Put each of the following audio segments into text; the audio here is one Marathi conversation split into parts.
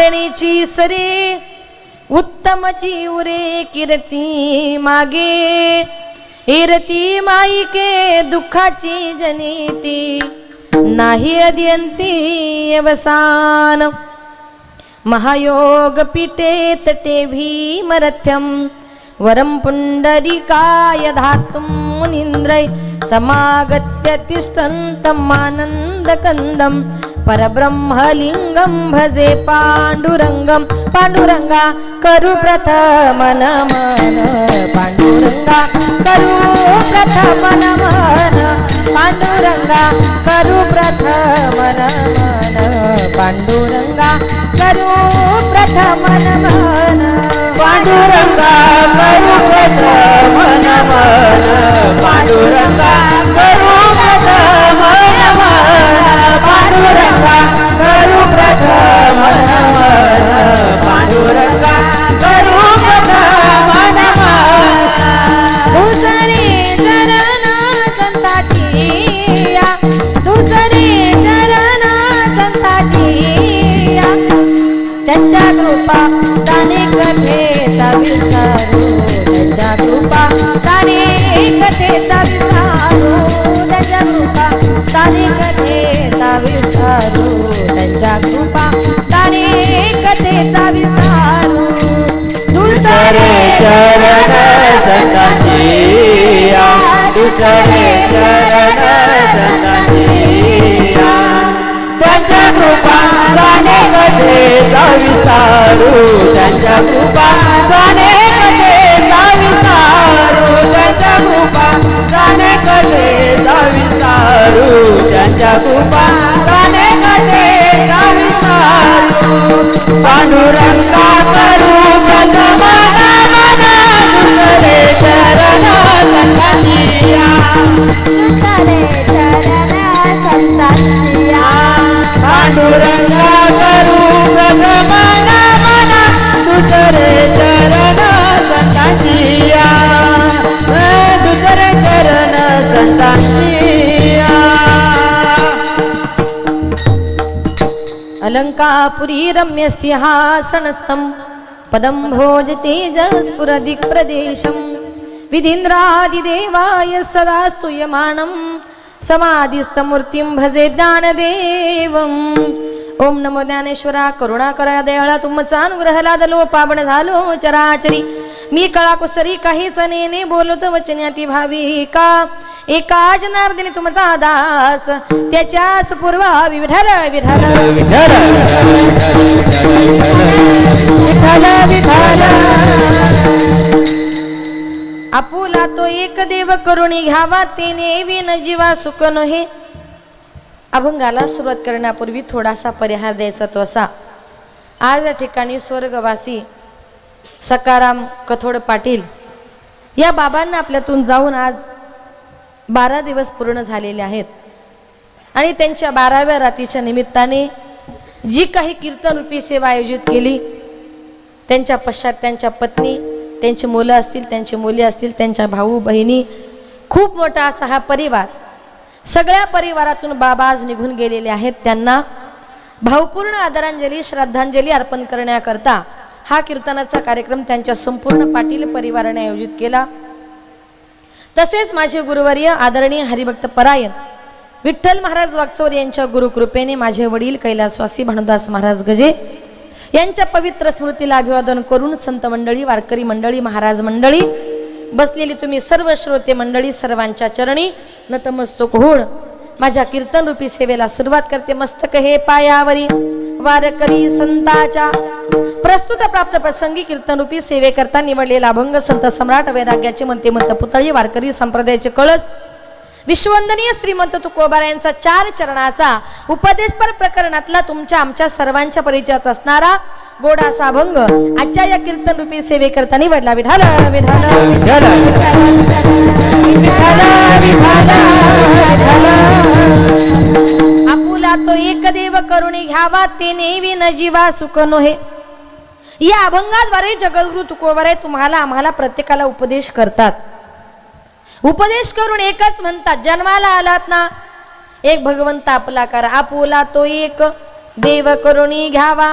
तेणीची सरे उत्तम जीवरे कीर्ती मागे इरती माईके दुःखाची जनिती नाही अद्यंती अवसान महायोग पीठे तटे भीमरथ्यम वरम पुंडरीकाय धातुं मुनीन्द्रै समागत्य तिष्ठन्तम् आनन्दकन्दं परब्रह्मलिंगं भजे पांडुरंगं पांडुरंगा करू प्रथम नमन पांडुरंगा करू प्रथम नमन पांडुरंगा करू प्रथम नमन पांडुरंगा करू प्रथम नमन पांडुरंगा करू प्रथम नमन पांडुरंगा करू प्रथम नमन पांडुरंगा करू प्रथम नमन पांडुरंगा करू प्रथम नमन दुसरे चरण संताची दुसरे चरण संताची त्यांच्या कृपा दाने कथेचा विसारू त्यांच्या कृपा दाने कथेचा विसारू त्यांच्या कृपा दाने कथेचा विसारू त्यांच्या कृपा दाने कथेचा विसारू दुसरे चरण संताची दुसरे चरण संताची त्यांच्या कृपा गाणे कथेचा विस्तारू त्यांच्या कृपा गाणे कथेचा विस्तारू त्यांच्या कृपा गाणे कथेचा विस्तारू त्यांच्या कृपा गाणे कथेचा विस्तारू पांडुरंगा करू प्रथम नमन दुसरे चरण संताची दुसरे चरण संताची पांडुरंगा करू प्रथम नमन दुसरे चरण संताची दुसरे चरण संताची अलंकापुरी रम्य सिंहासनस्थं पदं भोजते जस्फुरदिक्प्रदेशं विधीन्द्रादिदेवाय सदा स्तूयमानं समाधिस्थमूर्तिं भजे ज्ञानदेवम् ओम नमो ज्ञानेश्वरा करुणाकरा दयाळा तुमचा अनुग्रह लादलो पावन झालो चराचरी मी कळाकुसरी काहीच नेने बोलतो वचन्याती भाविका एका जनार्दनी तुमचा दास त्याच्यास पूर्वा विठ्ठल विठ्ठल विठ्ठल विठ्ठल विठ्ठल आपुला तो एक देव करुणी घ्यावा ते नेविन जीवा सुख नोहे. अभंगाला सुरुवात करण्यापूर्वी थोडासा परिहार द्यायचा तो असा. आज या ठिकाणी स्वर्गवासी सकाराम कथोड पाटील या बाबांना आपल्यातून जाऊन आज 12 दिवस पूर्ण झालेले आहेत आणि त्यांच्या 12व्या रात्रीच्या निमित्ताने जी काही कीर्तन रूपी सेवा आयोजित केली त्यांच्या पश्चात त्यांच्या पत्नी त्यांची मुलं असतील त्यांची मुली असतील त्यांच्या भाऊ बहिणी खूप मोठा असा हा परिवार सगळ्या परिवारातून बाबा आज निघून गेलेले आहेत. त्यांना भावपूर्ण आदरांजली श्रद्धांजली अर्पण करण्याकरता हा कीर्तनाचा कार्यक्रम त्यांच्या संपूर्ण पाटील परिवाराने आयोजित केला. तसेच माझे गुरुवर्य आदरणीय हरिभक्त परायण विठ्ठल महाराज वागचौर यांच्या गुरुकृपेने माझे वडील कैलासवासी भानुदास महाराज गजे यांच्या पवित्र स्मृतीला अभिवादन करून संत मंडळी वारकरी मंडळी महाराज मंडळी बसलेली तुम्ही सर्व श्रोते मंडळी सर्वांच्या चरणी नतमस्तक होऊन माझ्या कीर्तन रूपी सेवेला सुरुवात करते. मस्तक हे पायावरी वारकरी संताच्या प्रस्तुत प्राप्त प्रसंगी कीर्तन रूपी सेवे करता निवडलेला अभंग संत सम्राट वैराग्याचे म्हणते मंत पुतळी वारकरी संप्रदायाचे कळस विश्ववंदनीय श्रीमंत तुकोबार यांचा 4 चरणाचा उपदेशपर प्रकरणातला तुमच्या आमच्या सर्वांच्या परिचयाचा असणारा गोडा असा अभंग आजच्या या कीर्तन रूपी सेवे करता निवडला. विठाल विठाल आपुला तो एक देव करुणी घ्यावा ते नेवी न जीवा सुख नोहे. या अभंगाद्वारे जगद्गुरु तुकोबार तुम्हाला आम्हाला प्रत्येकाला उपदेश करतात. उपदेश करून एकच म्हणतात, जन्माला आलात ना एक भगवंत आपला करा. आपुला तो एक देव करुणी घ्यावा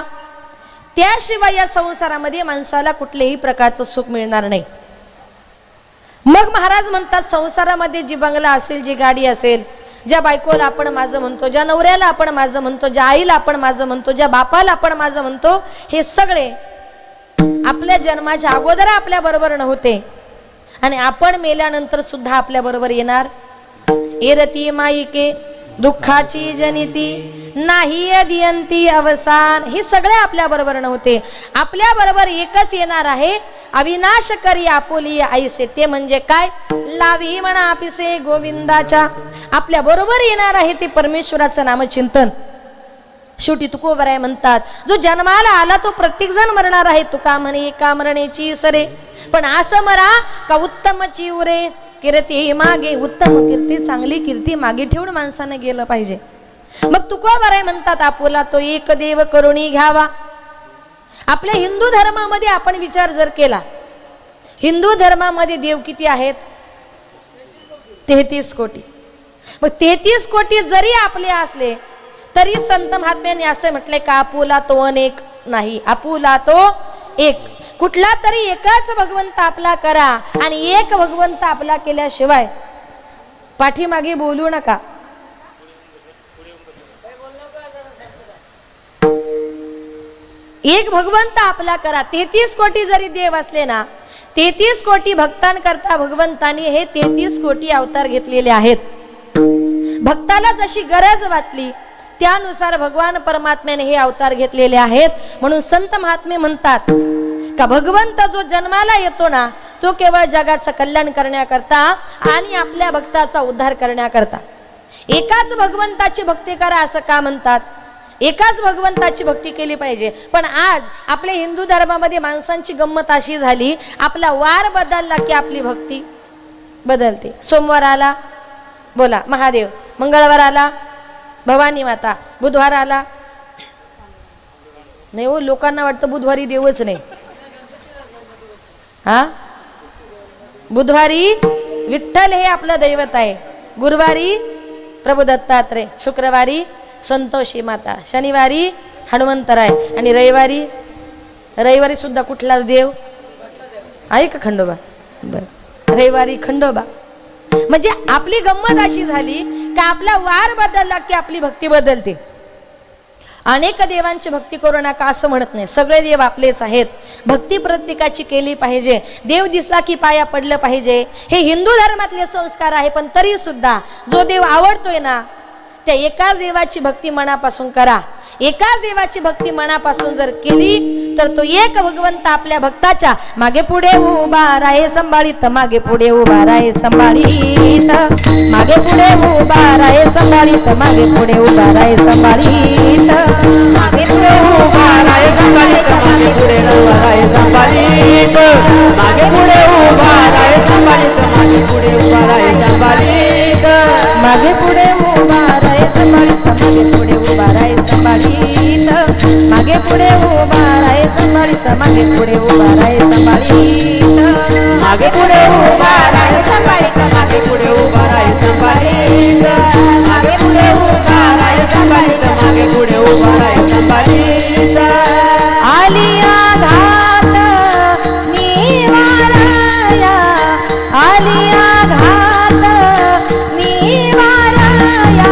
त्याशिवाय या संसारामध्ये माणसाला कुठल्याही प्रकारचं सुख मिळणार नाही. मग महाराज म्हणतात, संसारामध्ये जी बंगला असेल, जी गाडी असेल, ज्या बायकोला आपण माझं म्हणतो, ज्या नवऱ्याला आपण माझं म्हणतो, ज्या आईला आपण माझं म्हणतो, ज्या बापाला आपण माझं म्हणतो, हे सगळे आपल्या जन्माच्या अगोदर आपल्या बरोबर नव्हते आणि आपण मेल्यानंतर सुद्धा आपल्या बरोबर येणार. एरती माईके दुःखाची जनिती नाही अदियंती अवसान. हे सगळे आपल्या बरोबर नव्हते. आपल्या बरोबर एकच येणार आहे, अविनाश करी आपुली आईसे. ते म्हणजे काय? लावी म्हणा पिसे गोविंदाच्या. आपल्या बरोबर येणार आहे ते परमेश्वराचं नामचिंतन. शेवटी तुकोबराय म्हणतात, जो जन्माला आला तो प्रत्येक जण मरणार आहे. तुका म्हणे एका मरणेची सरे, पण असं मरा का उत्तम चिवरे. कीर्ती मागे, उत्तम कीर्ती, चांगली कीर्ती मागे ठेवून माणसानं गेलं पाहिजे. मग तुकोबराय म्हणतात, आपुला तो एक देव करुणी घ्यावा. आपल्या हिंदू धर्मामध्ये आपण विचार जर केला, हिंदू धर्मामध्ये देव किती आहेत? 33 कोटी. मग 33 कोटी जरी आपले असले तरी संत महात्म्यांनी असं म्हटलंय का आपुला तो अनेक नाही, आपुला तो एक. कुठला तरी एकच भगवंत आपला करा आणि एक भगवंत आपला केल्याशिवाय पाठीमागे बोलू नका. एक भगवंत आपला करा. 33 कोटी जरी देव असले ना, 33 कोटी भक्तांकरता भगवंतानी हे 33 कोटी अवतार घेतलेले आहेत. भक्ताला जशी गरज वाटली त्यानुसार भगवान परमात्म्याने हे अवतार घेतलेले आहेत. म्हणून संत महात्मे म्हणतात का भगवंत जो जन्माला येतो ना, तो केवळ जगाचं कल्याण करण्याकरता आणि आपल्या भक्ताचा उद्धार करण्याकरता. एकाच भगवंताची भक्ती करा असं का म्हणतात? एकाच भगवंताची भक्ती केली पाहिजे. पण आज आपल्या हिंदू धर्मामध्ये माणसांची गंमत अशी झाली, आपला वार बदलला की आपली भक्ती बदलते. सोमवार आला बोला महादेव, मंगळवार आला भवानी माता, बुधवार आला नाही हो, लोकांना वाटतं बुधवारी देवच नाही. हा, बुधवारी विठ्ठल हे आपलं दैवत आहे, गुरुवारी प्रभू दत्तात्रय, शुक्रवारी संतोषी माता, शनिवारी हनुमंतराय आणि रविवारी सुद्धा कुठलाच देव आहे का? खंडोबा. बर, रविवारी खंडोबा. म्हणजे आपली गंमत अशी झाली का आपला वार बदलला की आपली भक्ती बदलते. अनेक देवांची भक्ती करू नका असं म्हणत नाही, सगळे देव आपलेच आहेत. भक्ती प्रत्येकाची केली पाहिजे. देव दिसला की पाया पडलं पाहिजे. हे हिंदू धर्मातले संस्कार आहे. पण तरी सुद्धा जो देव आवडतोय ना, त्या एकाच देवाची भक्ती मनापासून करा. एकाच देवाची भक्ती मनापासून जर केली तर तो एक भगवंत आपल्या भक्ताच्या मागे पुढे उभा राहे संभाळीत, मागे पुढे उभा राहे संभाळीत, मागे पुढे उभा राहे संभाळीत, मागे पुढे उभा राहे संभाळीत, मागे पुढे उभा राहे संभाळीत, मागे पुढे उभा राहे संभाळीत, मागे पुढे उभा राहे संभाळीत, मागे पुढे उभा राहे संभाळीत, मागे पुढे उभा राहे संभाळीत, मागे पुढे उभा राहे संभाळीत, मागे पुढे उभा राहे संभाळीत, मागे पुढे उभा राहे संभाळीत, मागे पुढे उभा राहे संभाळीत, मागे पुढे उभा राहे संभाळीत, मागे पुढे उभा राहे संभाळीत, मागे पुढे उभा राहे संभाळीत. आलिया घात निवारया, आलिया घात निवारया,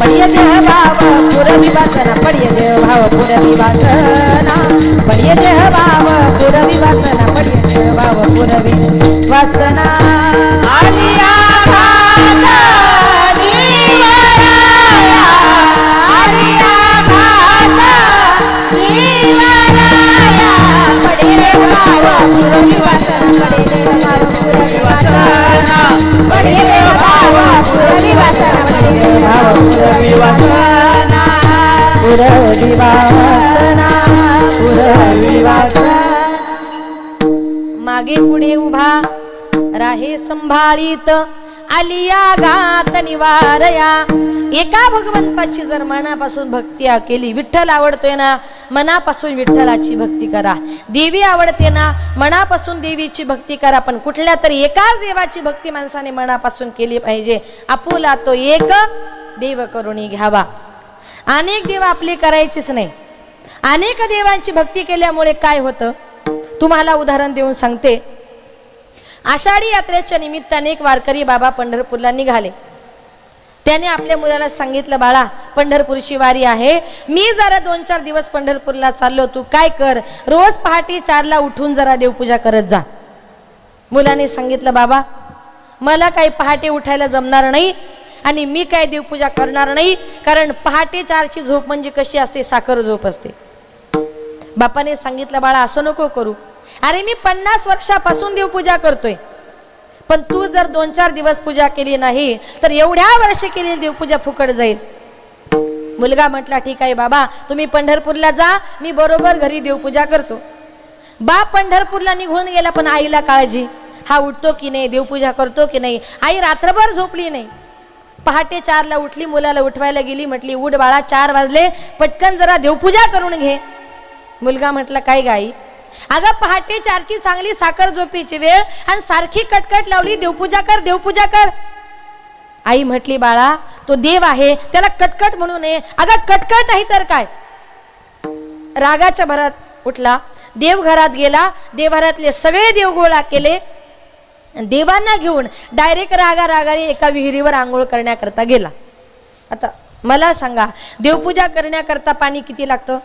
पडिय देह भाव पुरवी वासना, पडिय देह भाव पुरवी वासना, पडिय देह भाव पुरवी वासना, पडिय देह भाव पुरवी वासना. आलिया घात निवारया, आलिया घात निवारया, पडिय भाव पुरवी वासना, पडिय भाव पुरवी वासना, पडिय भाव पुरवी वासना, पडिय भाव पुरवी वासना, पुरवी वासना, पुरवी वासना. मागे पुढे उभा राहे संभाळीत, आलिया घात निवारया. एका भगवंताची जर मनापासून भक्ती केली, विठ्ठल आवडतोय ना, मनापासून विठ्ठलाची भक्ती करा. देवी आवडते ना, मनापासून देवीची भक्ती करा. पण कुठल्या तरी एकाच देवाची भक्ती माणसाने मनापासून केली पाहिजे. आपुला तो एक देव करुणी घ्यावा. अनेक देव आपली करायचीच नाही. अनेक देवांची भक्ती केल्यामुळे काय होतं तुम्हाला उदाहरण देऊन सांगते. आषाढी यात्रेच्या निमित्ताने एक वारकरी बाबा पंढरपूरला निघाले. त्याने आपल्या मुलाला सांगितलं, बाळा पंढरपूरची वारी आहे, मी जरा 2-4 दिवस पंढरपूरला चाललो, तू काय कर, रोज पहाटे 4ला उठून जरा देवपूजा करत जा. मुलाने सांगितलं, बाबा मला काही पहाटे उठायला जमणार नाही आणि मी काय देवपूजा करणार नाही, कारण पहाटे 4ची झोप म्हणजे कशी असते, साखर झोप असते. बापाने सांगितलं, बाळा असं नको करू, अरे मी 50 वर्षापासून देवपूजा करतोय, पण तू जर 2-4 दिवस पूजा केली नाही तर एवढ्या वर्ष केलेली देवपूजा फुकट जाईल. मुलगा म्हटला, ठीक आहे बाबा, तुम्ही पंढरपूरला जा, मी बरोबर घरी देवपूजा करतो. बाप पंढरपूरला निघून गेला, पण आईला काळजी, हा उठतो की नाही, देवपूजा करतो की नाही. आई रात्रभर झोपली नाही. पहाटे 4ला उठली, मुलाला उठवायला गेली, म्हटली, उठ बाळा 4 वाजले, पटकन जरा देवपूजा करून घे. मुलगा म्हटला, काय गाई, अगं पहाटे 4ची चांगली साखर झोपेची वेळ आणि सारखी कटकट लावली, देवपूजा कर देवपूजा कर. आई म्हटली, बाळा तो देव आहे, त्याला कटकट म्हणू नये. अगं कटकट नाही तर काय. रागाच्या भरात उठला, देवघरात गेला, देवघरातले सगळे देव गोळा केले, देवांना घेऊन डायरेक्ट रागाने एका विहिरीवर आंघोळ करण्याकरता गेला. आता मला सांगा, देवपूजा करण्याकरता पाणी किती लागतं?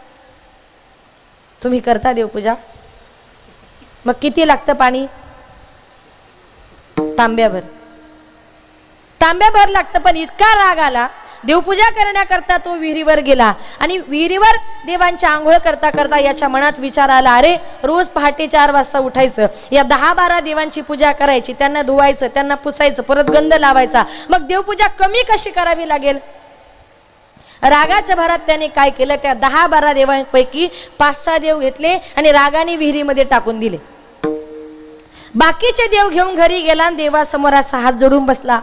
तुम्ही करता देवपूजा, मग किती लागतं पाणी? तांब्याभर लागतं. पण इतका राग आला, देवपूजा करण्याकरता तो विहिरीवर गेला आणि विहिरीवर देवांची आंघोळ करता करता याच्या मनात विचार आला, अरे रोज पहाटे 4 वाजता उठायचं, या 10-12 देवांची पूजा करायची, त्यांना धुवायचं, त्यांना पुसायचं, परत गंध लावायचा, मग देवपूजा कमी कशी करावी लागेल. रागाच्या भरात त्याने काय केलं, त्या 10-12 देवांपैकी 5-6 देव घेतले आणि रागाने विहिरीमध्ये टाकून दिले. बाकीचे देव घेऊन घरी गेला आणि देवासमोर असा हात जोडून बसला.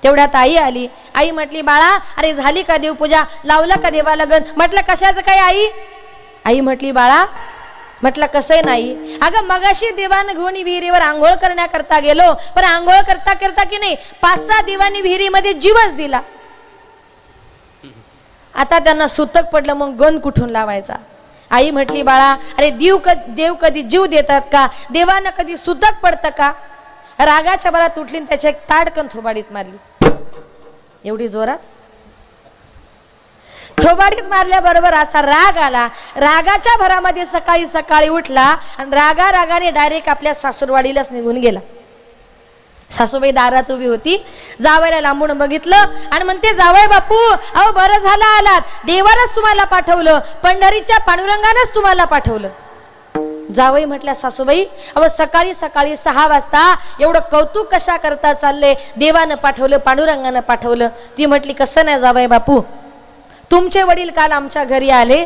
तेवढ्यात आई आली. आई म्हटली, बाळा अरे झाली का देवपूजा, लावला का देवाला गंध? म्हटलं कशाचं काय आई? आई म्हटली, बाळा म्हटलं कसंय नाही, अगं मगाशी देवानं घेऊन विहिरीवर आंघोळ करण्याकरता गेलो, पण आंघोळ करता करता की नाही 5-6 देवांनी विहिरीमध्ये जीवच दिला. आता त्यांना सुतक पडलं, मग गंध कुठून लावायचा. आई म्हटली, बाळा अरे देव कधी जीव देतात का, देवानं कधी सुतक पडतं का. रागाच्या भरात उठली, त्याच्या एक ताडकन थोबाडीत मारली. एवढी जोरात थोबाडीत मारल्याबरोबर असा राग आला. रागाच्या भरामध्ये सकाळी उठला आणि रागाने डायरेक्ट आपल्या सासूरवाडीलाच निघून गेला. सासूबाई दारात उभी होती, जावयाला लांबून बघितलं आणि म्हणते, जावई बापू अहो बरं झालं आलात, देवानच तुम्हाला पाठवलं, पंढरीच्या पांडुरंगानंच तुम्हाला पाठवलं. जावई म्हटल्या, सासूबाई अहो सकाळी 6 वाजता एवढं कौतुक कशा करता चालले, देवानं पाठवलं, पांडुरंगानं पाठवलं. ती म्हटली, कसं नाही जावई बापू, तुमचे वडील काल आमच्या घरी आले,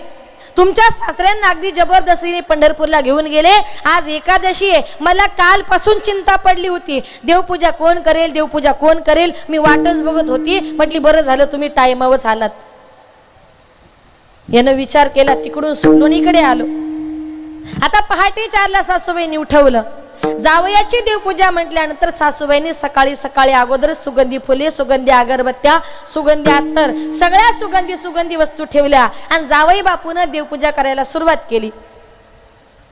तुमच्या सासऱ्यांना अगदी जबरदस्तीने पंढरपूरला घेऊन गेले, आज एकादशी आहे, मला कालपासून चिंता पडली होती, देवपूजा कोण करेल, मी वाटच बघत होती. म्हटली बरं झालं तुम्ही टाइमावरच आलात. यानं विचार केला, तिकडून सुटलोणीकडे आलो. आता पहाटे 4ला सासूबाईंनी उठवलं. जावयाची देवपूजा म्हटल्यानंतर सासूबाईंनी सकाळी अगोदर सुगंधी फुले, सुगंधी अगरबत्त्या, सुगंधी अत्तर, सगळ्या सुगंधी वस्तू ठेवल्या आणि जावई बापून देवपूजा करायला सुरुवात केली.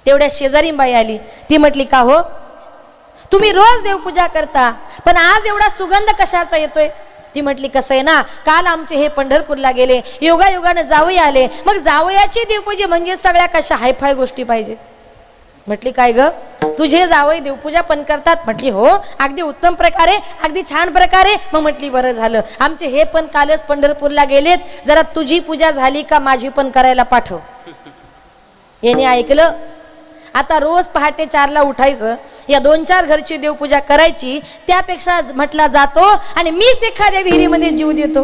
तेवढ्या शेजारी बाई आली. ती म्हटली, का हो तुम्ही रोज देवपूजा करता, पण आज एवढा सुगंध कशाचा येतोय? ती म्हटली, कसं आहे ना, काल आमचे हे पंढरपूरला गेले, योगायोगानं जावई आले, मग जावयाची देवपूजा म्हणजे सगळ्या कशा हायफाय गोष्टी पाहिजे. म्हटली, काय ग तुझे जावई देवपूजा पण करतात? म्हटली, हो अगदी उत्तम प्रकारे, अगदी छान प्रकारे. मग म्हटली, बरं झालं, आमचे हे पण कालच पंढरपूरला गेलेत, जरा तुझी पूजा झाली का माझी पण करायला पाठव. याने ऐकलं. आता रोज पहाटे 4ला उठायचं, या 2-4 घरची देवपूजा करायची, त्यापेक्षा म्हटला जातो आणि मीच एखाद्या विहिरीमध्ये जीव देतो.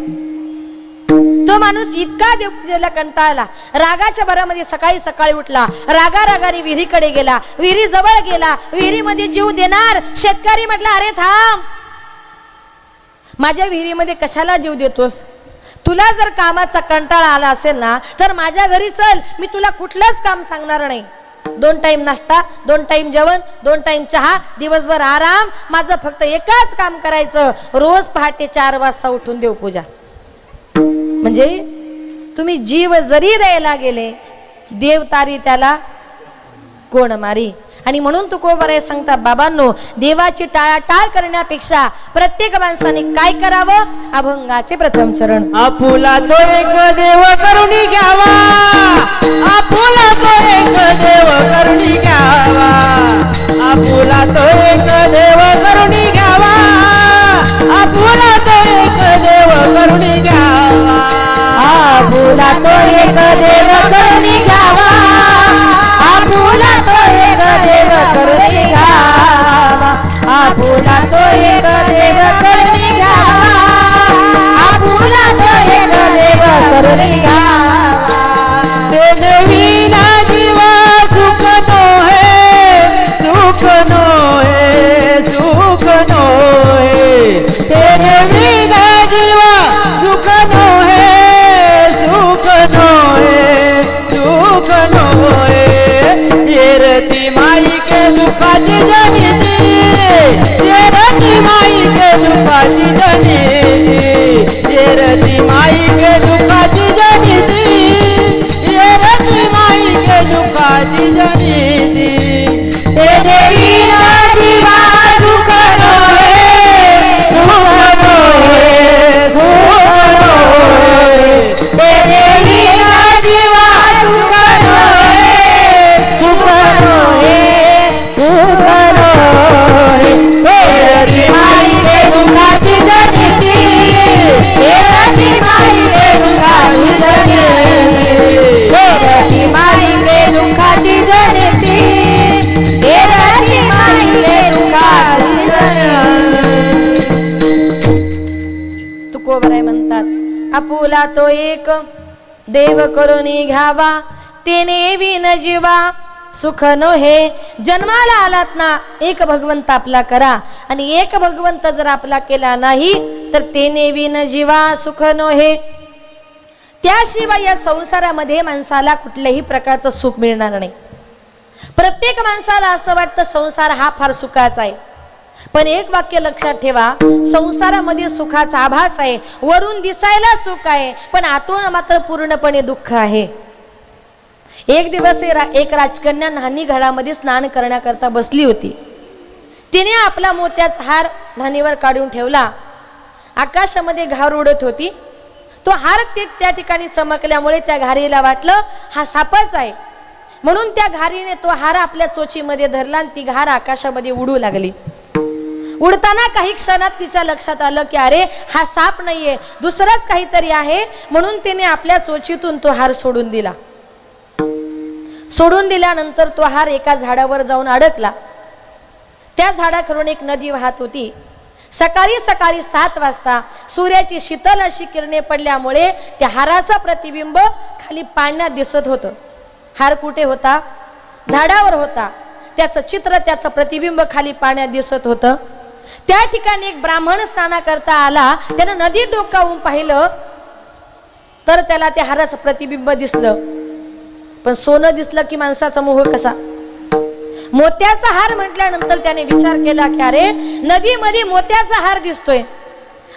तो माणूस इतका देवपूजेला कंटाळला, रागाच्या भरामध्ये सकाळी उठला, रागाने विहिरीकडे गेला, विहिरी जवळ गेला, विहिरीमध्ये जीव देणार. शेतकरी म्हटला, अरे थांब, माझ्या विहिरीमध्ये कशाला जीव देतोस? तुला जर कामाचा कंटाळा आला असेल ना तर माझ्या घरी चल, मी तुला कुठलंच काम सांगणार नाही. 2 टाइम नाश्ता, 2 टाइम जेवण, 2 टाइम चहा, दिवसभर आराम. माझं फक्त एकच काम करायचं, रोज पहाटे 4 वाजता उठून देवपूजा. म्हणजे तुम्ही जीव जरी द्यायला गेले देव तारी त्याला कोण मारी. आणि म्हणून तुकोबाराय सांगता बाबांनो, देवाची टाळाटाळ करण्यापेक्षा प्रत्येक माणसाने काय करावं? अभंगाचे प्रथम चरण. आपुला तो एक देव करुणी घ्यावा, आपुला तो एक देव करुणी घ्यावा, आपुला तो एक देव करुणी घ्यावा, आपुला तो एक देव करुणी घ्यावा, आपुला तो एक देव करुणी घ्यावा, आपुला तो एक देव करुणी घ्यावा, आपुला तो एक देव करुणी घ्यावा, आपुला तो एक देव करुणी घ्यावा. तेने विना जीवा सुख नो है, सुख नो है, सुख नो है, तेने विना जीवा सुख नो है, सुख नो है, सुख नो है. येरती माई के दुखाची जनिती, येरती माई के दुखाची जनिती, येरती माई के दुखाची जनिती, येरती माई के दुखाची जनिती. तेरे विना जीवा सुख नोहे, सुख नोहे, सुख नोहे. तेरे विना जीवा सुख नोहे, सुख नोहे, सुख नोहे. तेरी माई के दुखाची जनिती, तेरी माई के दुखाची जनिती, तेरी माई के दुखाची जनिती, तेरी माई के दुखाची जनिती. तुकोबाराय म्हणतात, आपुला तो एक देव करुणी घ्यावा, तेने विन जीवा सुख नोहे. जन्माला आलात ना, एक भगवंत आपला करा, आणि एक भगवंत जर आपला केला नाही तर तेने विन जीवा सुख नोहे. त्याशिवाय या संसारामध्ये माणसाला कुठल्याही प्रकारचं सुख मिळणार नाही. प्रत्येक माणसाला असं वाटतं संसार हा फार सुखाचा आहे, पण एक वाक्य लक्षात ठेवा, संसारामध्ये सुखाचा आभास आहे, वरून दिसायला सुख आहे, पण आतून मात्र पूर्णपणे दुःख आहे. एक दिवस एक राजकन्या न्हाणी घरामध्ये स्नान करण्याकरता बसली होती. तिने आपला मोत्याचा हार न्हाणीवर काढून ठेवला. आकाशामध्ये घार उडत होती. तो हार त्या ठिकाणी चमकल्यामुळे त्या घारीला वाटलं हा सापच आहे, म्हणून त्या घारीने तो हार आपल्या चोचीमध्ये धरला आणि ती घार आकाशामध्ये उडू लागली. उडताना काही क्षणात तिच्या लक्षात आलं की अरे हा साप नाहीये, दुसराच काहीतरी आहे, म्हणून तिने आपल्या चोचीतून तो हार सोडून दिला. सोडून दिल्यानंतर तो हार एका झाडावर जाऊन अडकला. त्या झाडाखालून एक नदी वाहत होती. सकाळी सकाळी 7 वाजता सूर्याची शीतल अशी किरणे पडल्यामुळे त्या हाराचा प्रतिबिंब खाली पाण्यात दिसत होतं. हार कुठे होता? झाडावर होता. त्याचं चित्र, त्याचं प्रतिबिंब खाली पाण्यात दिसत होतं. त्या ठिकाणी एक ब्राह्मण स्नानाकरता आला. त्यानं नदीत डोकावून पाहिलं तर त्याला त्या हाराचं प्रतिबिंब दिसलं. पण सोनं दिसलं की माणसाचा मोह कसा. मोत्याचा हार म्हटल्यानंतर त्याने विचार केला की अरे नदीमध्ये मोत्याचा हार दिसतोय,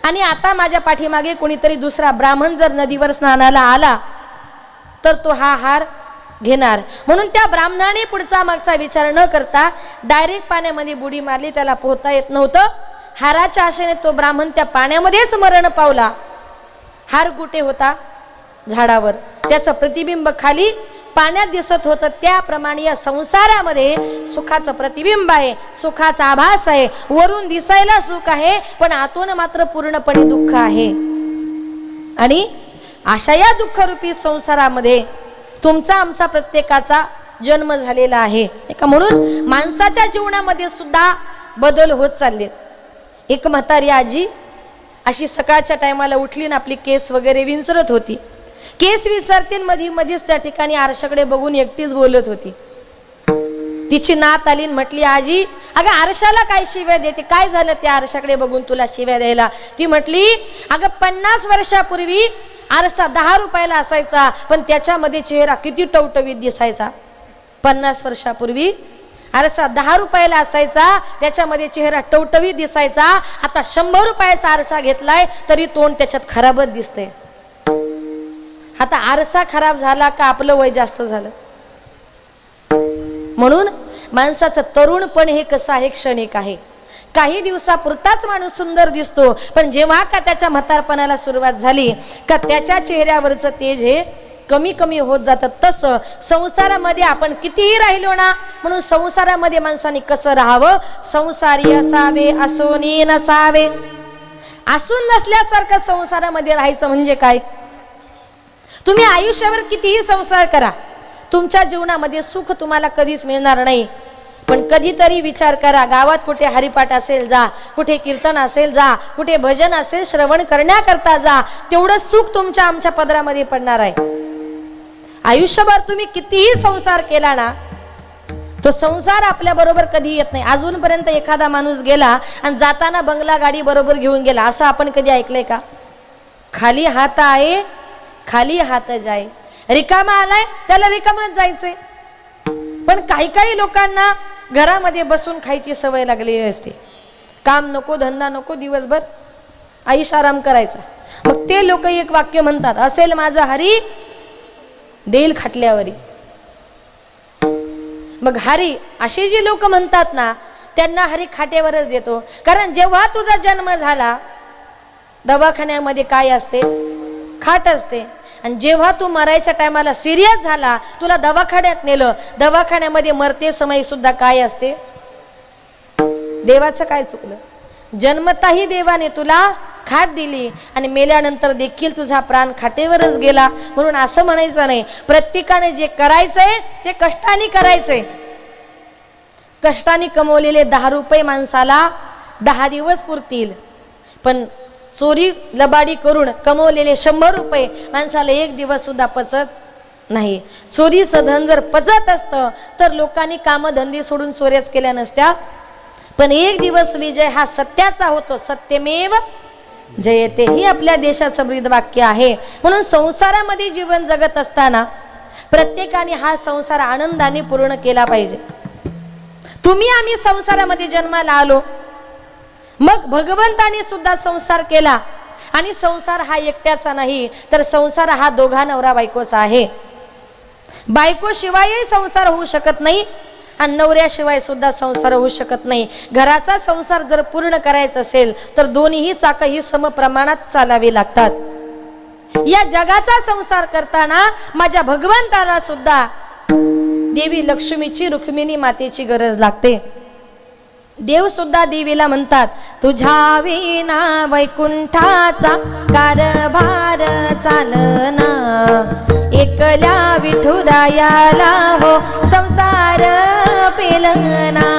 आणि आता माझ्या पाठीमागे कोणीतरी दुसरा ब्राह्मण जर नदीवर स्नानाला आला तर तो हा हार घेणार. म्हणून त्या ब्राह्मणाने पुढचा मागचा विचार न करता डायरेक्ट पाण्यामध्ये बुडी मारली. त्याला पोहता येत नव्हतं. हाराच्या आशेने तो ब्राह्मण त्या पाण्यामध्येच मरण पावला. हार कुठे होता? झाडावर. त्याचं प्रतिबिंब खाली पाण्यात दिसत होतं. त्याप्रमाणे या संसारामध्ये सुखाचं प्रतिबिंब आहे, सुखाचा आभास आहे, वरून दिसायला सुख आहे, पण आतून मात्र पूर्णपणे दुःख आहे. आणि अशा या दुःखरूपी संसारामध्ये तुमचा आमचा प्रत्येकाचा जन्म झालेला आहे. म्हणून माणसाच्या जीवनामध्ये सुद्धा बदल होत चाललेत. एक म्हातारी आजी अशी सकाळच्या टायमाला उठली ना, आपली केस वगैरे विंचरत होती. केस विचारते, मधीच त्या ठिकाणी आरशाकडे बघून एकटीच बोलत होती. तिची नात आली म्हटली, आजी अगं आरशाला काय शिव्या देते? काय झालं त्या आरशाकडे बघून तुला शिव्या द्यायला? ती म्हटली, अगं 50 वर्षापूर्वी आरसा 10 रुपयाला असायचा, पण त्याच्यामध्ये चेहरा किती टवटवीत दिसायचा. 50 वर्षापूर्वी आरसा 10 रुपयाला असायचा, त्याच्यामध्ये चेहरा टवटवीत दिसायचा. आता 100 रुपयाचा आरसा घेतलाय तरी तोंड त्याच्यात खराबच दिसतंय. आता आरसा खराब झाला का आपलं वय जास्त झालं? म्हणून माणसाचं तरुणपण हे कसं आहे, क्षणिक आहे. काही दिवसापुरताच माणूस सुंदर दिसतो, पण जेव्हा का त्याच्या म्हातारपणाला सुरुवात झाली का त्याच्या चेहऱ्यावरचं तेज हे कमी कमी होत जातं. तसं संसारामध्ये आपण कितीही राहिलो ना, म्हणून संसारामध्ये माणसाने कसं राहावं, संसारी असावे असोनी नसावे. असून नसल्यासारखं संसारामध्ये राहायचं म्हणजे काय. तुम्ही आयुष्यावर कितीही संसार करा, तुमच्या जीवनामध्ये सुख तुम्हाला कधीच मिळणार नाही. पण कधीतरी विचार करा, गावात कुठे हरिपाठ असेल जा, कुठे कीर्तन असेल जा, कुठे भजन असेल श्रवण करण्याकरता जा, तेवढं सुख तुमच्या आमच्या पदरामध्ये पडणार आहे. आयुष्यभर तुम्ही कितीही संसार केला ना, तो संसार आपल्या बरोबर कधी येत नाही. अजूनपर्यंत एखादा माणूस गेला आणि जाताना बंगला गाडी बरोबर घेऊन गेला असं आपण कधी ऐकलंय का. खाली हात आहे खाली हात जाय, रिकामा आलाय त्याला रिकामाच जायचंय. पण काही काही लोकांना घरामध्ये बसून खायची सवय लागलेली असते. काम नको, धंदा नको, दिवसभर आयुष्य आराम करायचा. मग ते लोक एक वाक्य म्हणतात, असेल माझा हरी देईल खाटल्यावरी. मग हरी अशी जी लोक म्हणतात ना, त्यांना हरी खाट्यावरच देतो. कारण जेव्हा तुझा जन्म झाला दवाखान्यामध्ये काय असते, खाट असते. आणि जेव्हा तू मरायच्या टायमाला सिरियस झाला, तुला दवाखान्यात नेलं, दवाखान्यामध्ये मरते समय सुद्धा काय असते, देवाचं काय चुकलं. जन्मताही देवाने तुला खाट दिली आणि मेल्यानंतर देखील तुझा प्राण खाटेवरच गेला. म्हणून असं म्हणायचं नाही, प्रत्येकाने जे करायचंय ते कष्टाने करायचंय. कष्टाने कमवलेले 10 रुपये माणसाला 10 दिवस पुरतील, पण चोरी लबाडी करून कमवलेले 100 रुपये माणसाला 1 दिवस सुद्धा पचत नाही. चोरीचं धन जर पचत असतं तर लोकांनी कामधंदे सोडून चोऱ्याच केल्या नसत्या. पण 1 दिवस विजय हा सत्याचा होतो. सत्यमेव जयते ही आपल्या देशाचं ब्रीद वाक्य आहे. म्हणून संसारामध्ये जीवन जगत असताना प्रत्येकाने हा संसार आनंदाने पूर्ण केला पाहिजे. तुम्ही आम्ही संसारामध्ये जन्माला आलो, मग भगवंताने सुद्धा संसार केला. आणि संसार हा एकट्याचा नाही, तर संसार हा दोघा नवरा बायकोचा आहे. बायको शिवायही संसार होऊ शकत नाही आणि नवऱ्याशिवाय सुद्धा संसार होऊ शकत नाही. घराचा संसार जर पूर्ण करायचा असेल तर दोन्ही चाकं ही समप्रमाणात चालावी लागतात. या जगाचा संसार करताना माझ्या भगवंताला सुद्धा देवी लक्ष्मीची, रुक्मिणी मातेची गरज लागते. देव सुद्धा देवीला म्हणतात, तुझ्या विना वैकुंठाचा कारभार चालना, एकल्या विठुरायाला हो संसार पेलना.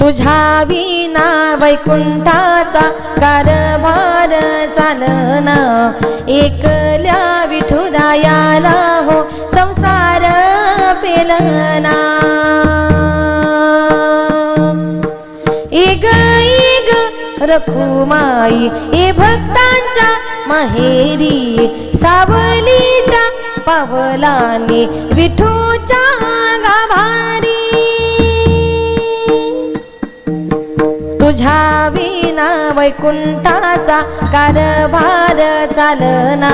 तुझ्या विना वैकुंठाचा कारभार चालना, एकल्या विठुरायाला हो संसार पेलना. एग एग रखुमाई ए भक्तांच्या माहेरी, सावलीच्या पावलांनी विठूच्या गाभारी. तुझ्या विना वैकुंठाचा कारभार चालना,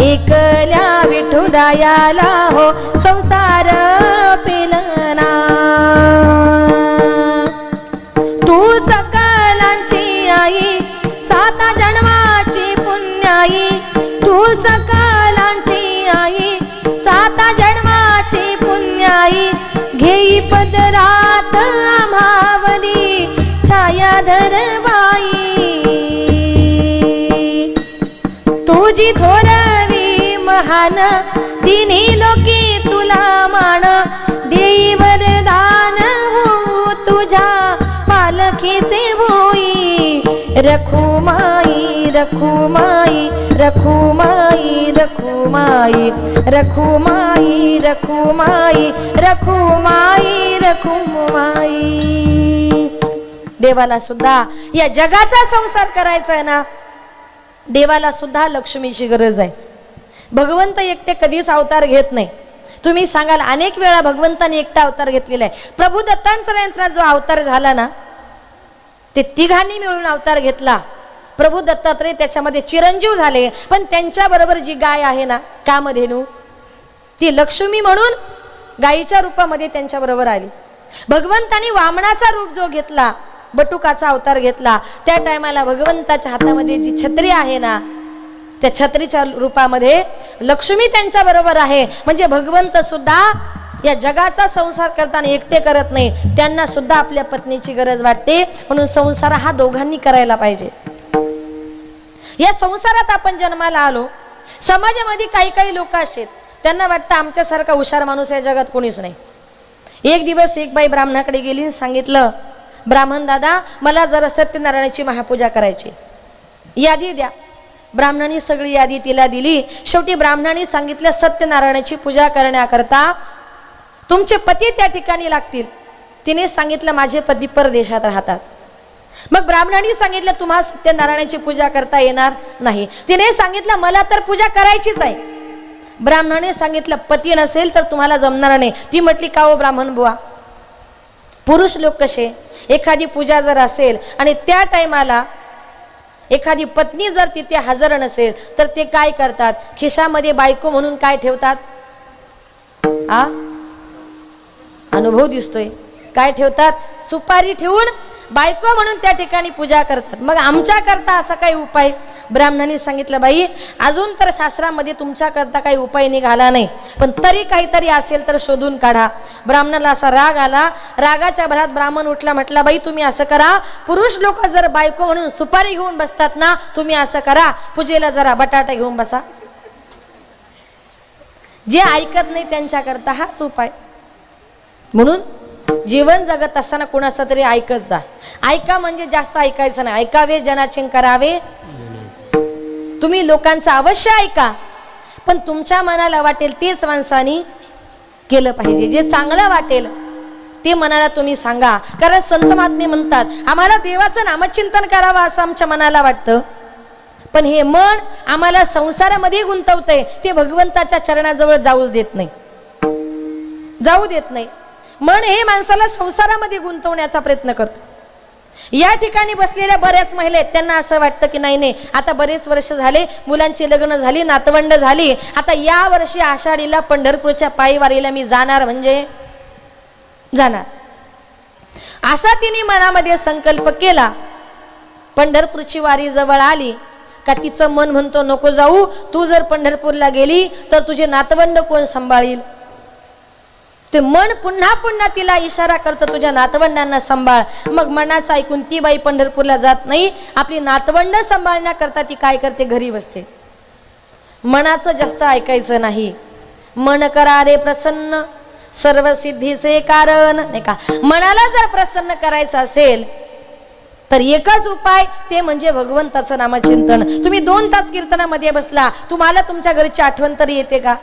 एकल्या विठुरायाला हो संसार पेलना. तू सकलांची आई, 7 जन्माची पुण्याई. तू सकलांची आई, 7 जन्माची पुण्याई. घेई पदरात आम्हावरी छायाधर बाई. तुझी थोरवी महान, तिन्ही लोकी तुला मान. देई वरदान हो तुझ्या पालखीचे भोई. रखुमाई रखुमाई रखुमाई रखुमाई रखुमाई रखुमाई रखुमाई रखुमाई. देवाला सुद्धा या जगाचा संसार करायचा आहे ना, देवाला सुद्धा लक्ष्मीची गरज आहे. भगवंत एकटे कधीच अवतार घेत नाही. तुम्ही सांगाल अनेक वेळा भगवंताने एकटा अवतार घेतलेला आहे. प्रभू दत्तात्रयांचा जो अवतार झाला ना, ते तिघांनी मिळून अवतार घेतला. प्रभू दत्तात्रय त्याच्यामध्ये चिरंजीव झाले, पण त्यांच्या बरोबर जी गाय आहे ना कामधेनू, ती लक्ष्मी म्हणून गायीच्या रूपामध्ये त्यांच्या बरोबर आली. भगवंतानी वामनाचा रूप जो घेतला, बटुकाचा अवतार घेतला, त्या टायमाला भगवंताच्या हातामध्ये जी छत्री आहे ना, त्या छत्रीच्या रूपामध्ये लक्ष्मी त्यांच्या बरोबर आहे. म्हणजे भगवंत सुद्धा या जगाचा संसार करताना एकटे करत नाही, त्यांना सुद्धा आपल्या पत्नीची गरज वाटते. म्हणून संसार हा दोघांनी करायला पाहिजे. या संसारात आपण जन्माला आलो. समाजामध्ये काही काही लोक आहेत, त्यांना वाटतं आमच्यासारखा हुशार माणूस या जगात कोणीच नाही. एक दिवस एक बाई ब्राह्मणाकडे गेली, सांगितलं, ब्राह्मण दादा मला जरा सत्यनारायणाची महापूजा करायची, यादी द्या. ब्राह्मणाने सगळी यादी तिला दिली. शेवटी ब्राह्मणाने सांगितलं, सत्यनारायणाची पूजा करण्याकरता तुमचे पती त्या ठिकाणी लागतील. तिने सांगितलं, माझे पती परदेशात राहतात. मग ब्राह्मणाने सांगितलं, तुम्हाला सत्यनारायणाची पूजा करता येणार नाही. तिने सांगितलं, मला तर पूजा करायचीच आहे. ब्राह्मणाने सांगितलं, पती नसेल तर तुम्हाला जमणार नाही. ती म्हटली, का हो ब्राह्मण बुवा, पुरुष लोक कसे, एखादी पूजा जर असेल आणि त्या टायमाला एखादी पत्नी जर तिथे हजर नसेल तर ते काय करतात, खिशामध्ये बायको म्हणून काय ठेवतात? अनुभव दिसतोय. काय ठेवतात? सुपारी ठेवून बायको म्हणून त्या ठिकाणी पूजा करतात. मग आमच्या करता असा काही उपाय? ब्राह्मणांनी सांगितलं, बाई अजून तर शास्त्रामध्ये तुमच्या करता काही उपाय निघाला नाही, पण तरी काहीतरी असेल तर शोधून काढा. ब्राह्मणाला असा राग आला. रागाच्या भरात ब्राह्मण उठला, म्हटला, बाई तुम्ही असं करा, पुरुष लोक जर बायको म्हणून सुपारी घेऊन बसतात ना, तुम्ही असं करा, पूजेला जरा बटाटा घेऊन बसा. जे ऐकत नाही त्यांच्या करता हाच उपाय. म्हणून जीवन जगत असताना कोणाचं तरी ऐकत जा. ऐका म्हणजे जास्त ऐकायचं नाही. ऐकावे जनाचे करावे. तुम्ही लोकांचं अवश्य ऐका, पण तुमच्या मनाला वाटेल तेच माणसानी केलं पाहिजे. जे चांगलं वाटेल ते मनाला तुम्ही सांगा. कारण संत महात्मे म्हणतात, आम्हाला देवाचं नामचिंतन करावं असं आमच्या मनाला वाटतं, पण हे मन आम्हाला संसारामध्ये गुंतवतंय, ते भगवंताच्या चरणाजवळ जाऊच देत नाही, जाऊ देत नाही. मन हे माणसाला संसारामध्ये गुंतवण्याचा प्रयत्न करतो. या ठिकाणी बसलेल्या बऱ्याच महिला आहेत, त्यांना असं वाटतं की नाही नाही, आता बरेच वर्ष झाले, मुलांची लग्न झाली, नातवंड झाली, आता या वर्षी आषाढीला पंढरपूरच्या पायी वारीला मी जाणार म्हणजे जाणार, असा तिने मनामध्ये संकल्प केला. पंढरपूरची वारी जवळ आली का तिचं मन म्हणतो, नको जाऊ, तू जर पंढरपूरला गेली तर तुझे नातवंड कोण सांभाळील? ते मन पुन्हा पुन्हा तिला इशारा करतं, तुझ्या नातवंडांना सांभाळ. मग मनाचं ऐकून ती बाई पंढरपूरला जात नाही. आपली नातवंड सांभाळण्याकरता ती काय करते, घरी बसते. मनाचं जास्त ऐकायचं नाही. मन करा रे प्रसन्न, सर्व सिद्धीचे कारण, नाही का? मनाला जर प्रसन्न करायचं असेल तर एकच उपाय, ते म्हणजे भगवंताचं नामचिंतन. तुम्ही 2 तास कीर्तनामध्ये बसला, तुम्हाला तुमच्या घरची आठवण तरी येते का?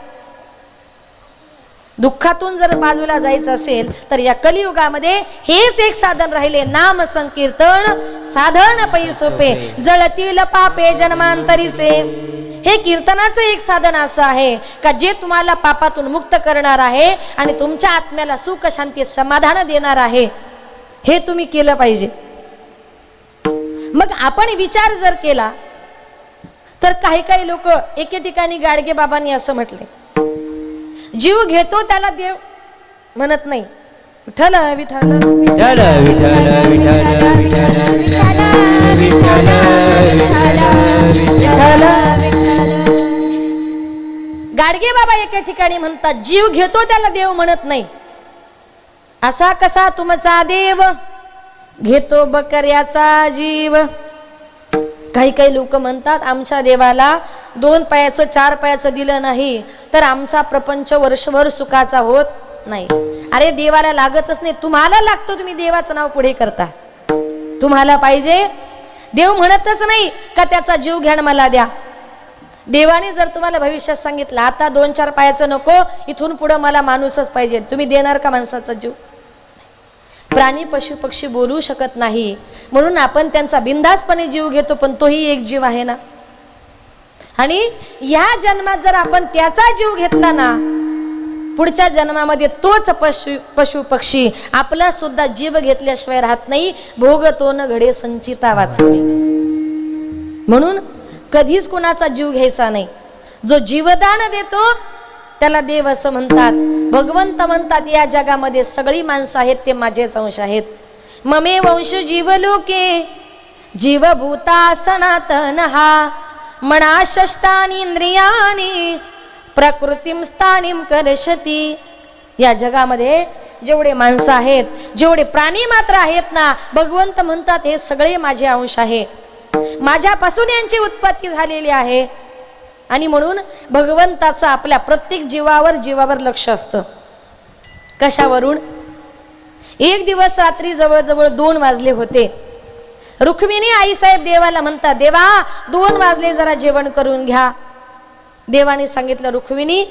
दुःखातून जर बाजूला जायचं असेल तर या कलियुगामध्ये हेच एक साधन राहिले, नाम संकीर्तन साधन पै सोपे, जळतील पापे जन्मांतरीचे. हे कीर्तनाचं एक साधन असं आहे का जे तुम्हाला पापातून मुक्त करणार आहे आणि तुमच्या आत्म्याला सुख शांती समाधान देणार आहे. हे तुम्ही केलं पाहिजे. मग आपण विचार जर केला तर काही काही लोक एके ठिकाणी गाडगे बाबांनी असं म्हटले, जीव घेतो त्याला देव म्हणत नाही. विठ्ठल विठ्ठल विठ्ठल विठ्ठल विठ्ठल. गाडगे बाबा एके ठिकाणी म्हणतात, जीव घेतो त्याला देव म्हणत नाही. असा कसा तुमचा देव, घेतो बकऱ्याचा जीव. काही काही लोक म्हणतात, आमच्या देवाला 2 पायाचं 4 पायाचं दिलं नाही तर आमचा प्रपंच वर्षभर सुखाचा होत नाही. अरे देवाला लागतच नाही, तुम्हाला लागतो, तुम्ही देवाचं नाव पुढे करता. तुम्हाला पाहिजे, देव म्हणतच नाही का त्याचा जीव घ्यान मला द्या. देवाने जर तुम्हाला भविष्यात सांगितलं, आता 2-4 पायाचं नको, इथून पुढे मला माणूसच पाहिजे, तुम्ही देणार का माणसाचा जीव? प्राणी पशु पक्षी बोलू शकत नाही, म्हणून आपण त्यांचा बिनधास्तपणे जीव घेतो, पण तोही एक जीव आहे ना. आणि या जन्मात जर आपण त्याचा जीव घेतला ना, पुढच्या जन्मामध्ये तोच पशु पक्षी आपला सुद्धा जीव घेतल्याशिवाय राहत नाही. भोगतो न घडे संचिता वाचवणे. म्हणून कधीच कोणाचा जीव घ्यायचा नाही. जो जीवदान देतो त्याला देव असं म्हणतात. भगवंत म्हणतात या जगामध्ये सगळी माणसं आहेत ते माझेच अंश आहेत. ममे वंश जीवलोके जीवभूता सनातन हा मना षष्टानी इंद्रियानी प्रकृतीम स्थानिम करशती. या जगामध्ये जेवढे माणसं आहेत, जेवढे प्राणी मात्र आहेत ना, भगवंत म्हणतात हे सगळे माझे अंश आहे, माझ्यापासून यांची उत्पत्ती झालेली आहे. आणि म्हणून भगवंताचं आपल्या प्रत्येक जीवावर लक्ष असतं. कशावरून? एक दिवस रात्री जवळजवळ 2 वाजले होते. रुक्मिणी आईसाहेब देवाला म्हणतात, देवा 2 वाजले, जरा जेवण करून घ्या. देवाने सांगितलं, रुक्मिणी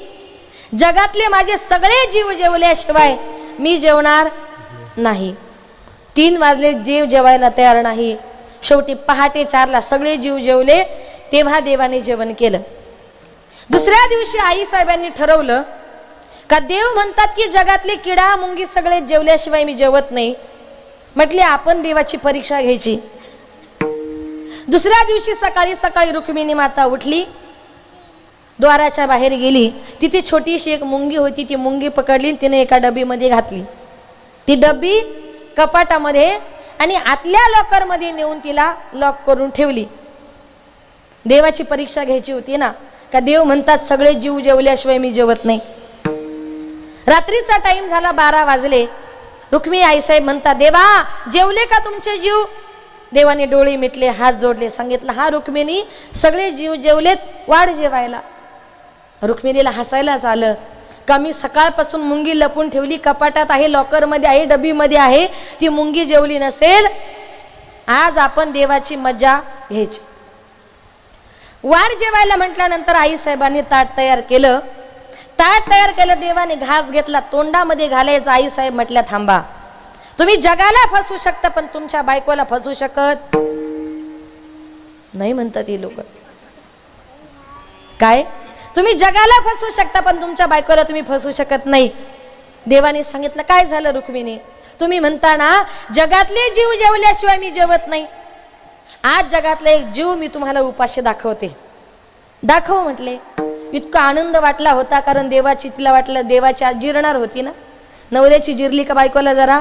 जगातले माझे सगळे जीव जेवल्याशिवाय मी जेवणार नाही. 3 वाजले, जीव जेवायला तयार नाही. शेवटी पहाटे 4ला सगळे जीव जेवले, तेव्हा देवाने जेवण केलं. दुसऱ्या दिवशी आईसाहेबांनी ठरवलं का देव म्हणतात की जगातले किडा मुंगी सगळे जेवल्याशिवाय मी जेवत नाही. म्हटले आपण देवाची परीक्षा घ्यायची. दुसऱ्या दिवशी सकाळी रुक्मिणी माता उठली, द्वाराच्या बाहेर गेली. तिथे छोटीशी एक मुंगी होती. ती मुंगी पकडली, तिने एका डबीमध्ये घातली. ती डबी कपाटामध्ये आणि आतल्या लॉकरमध्ये नेऊन तिला लॉक करून ठेवली. देवाची परीक्षा घ्यायची होती ना, का देव म्हणतात सगळे जीव जेवल्याशिवाय मी जेवत नाही. रात्रीचा टाइम झाला, 12 वाजले. रुक्मिणी आईसाहेब म्हणतात, देवा जेवले का तुमचे जीव? देवाने डोळे मिटले, हात जोडले, सांगितलं, हा रुक्मिणी सगळे जीव जेवलेत, वाढ जेवायला. रुक्मिणीला हसायलाच आलं का मी सकाळपासून मुंगी लपून ठेवली, कपाटात आहे, लॉकरमध्ये आहे, डबीमध्ये आहे, ती मुंगी जेवली नसेल. आज आपण देवाची मजा घ्यायची. वाढ जेवायला म्हटल्यानंतर आईसाहेबांनी ताट तयार केलं. देवाने घास घेतला, तोंडामध्ये घालायचा. आईसाहेब म्हटल्या, थांबा, तुम्ही जगाला फसवू शकता पण तुमच्या बायकोला फसवू शकत नाही. म्हणतात ही लोक, काय तुम्ही जगाला फसवू शकता पण तुमच्या बायकोला तुम्ही फसवू शकत नाही. देवाने सांगितलं, काय झालं रुक्मिणी? तुम्ही म्हणता ना जगातले जीव जेवल्याशिवाय मी जेवत नाही. आज जगातला एक जीव मी तुम्हाला उपाशी दाखवते. दाखव म्हटले. इतका आनंद वाटला होता, कारण देवाची, तिला वाटलं देवाची आज जिरणार होती ना. नवऱ्याची जिरली का बायकोला जरा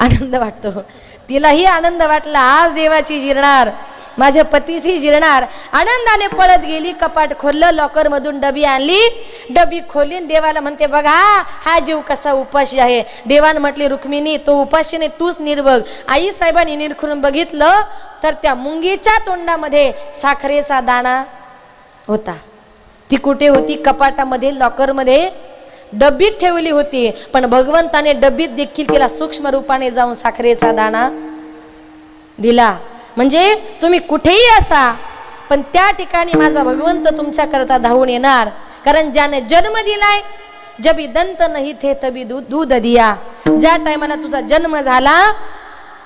आनंद वाटतो. तिलाही आनंद वाटला, आज देवाची जिरणार, माझ्या पतीची जिरणार. आनंदाने पळत गेली, कपाट खोललं, लॉकर मधून डबी आणली, डबी खोलली, देवाला म्हणते, बघा हा जीव कसा उपाशी आहे. देवाने म्हटले, रुक्मिणी तो उपाशी नाही, तूच निर्बघ. आई साहेबांनी निरखून बघितलं तर त्या मुंगीच्या तोंडामध्ये साखरेचा दाणा होता. ती कुठे होती? कपाटामध्ये, लॉकरमध्ये डब्बीत ठेवली होती. पण भगवंताने डब्बीत देखील तिला सूक्ष्म रूपाने जाऊन साखरेचा दाणा दिला. म्हणजे तुम्ही कुठेही असा पण त्या ठिकाणी माझा भगवंत तुमच्या करता धावून येणार. कारण ज्याने जन्म दिलाय, जबी दंत नाही थे तबी दूध दिया. ज्या टायमाला तुझा जन्म झाला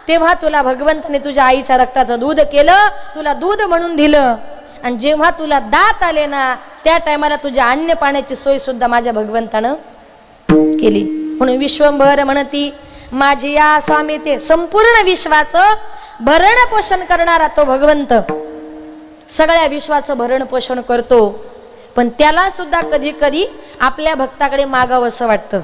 तेव्हा तुला भगवंताने तुझ्या आईच्या रक्ताचं दूध केलं, तुला दूध म्हणून दिलं. आणि जेव्हा तुला दात आले ना त्या टायमाला तुझ्या अन्न पाण्याची सोय सुद्धा माझ्या भगवंतानं केली. म्हणून विश्वंभर म्हणती, माझी या स्वामी ते संपूर्ण विश्वाचं भरण पोषण करणारा तो भगवंत सगळ्या विश्वाचं भरण पोषण करतो. पण त्याला सुद्धा कधी कधी आपल्या भक्ताकडे मागावं असं वाटतं.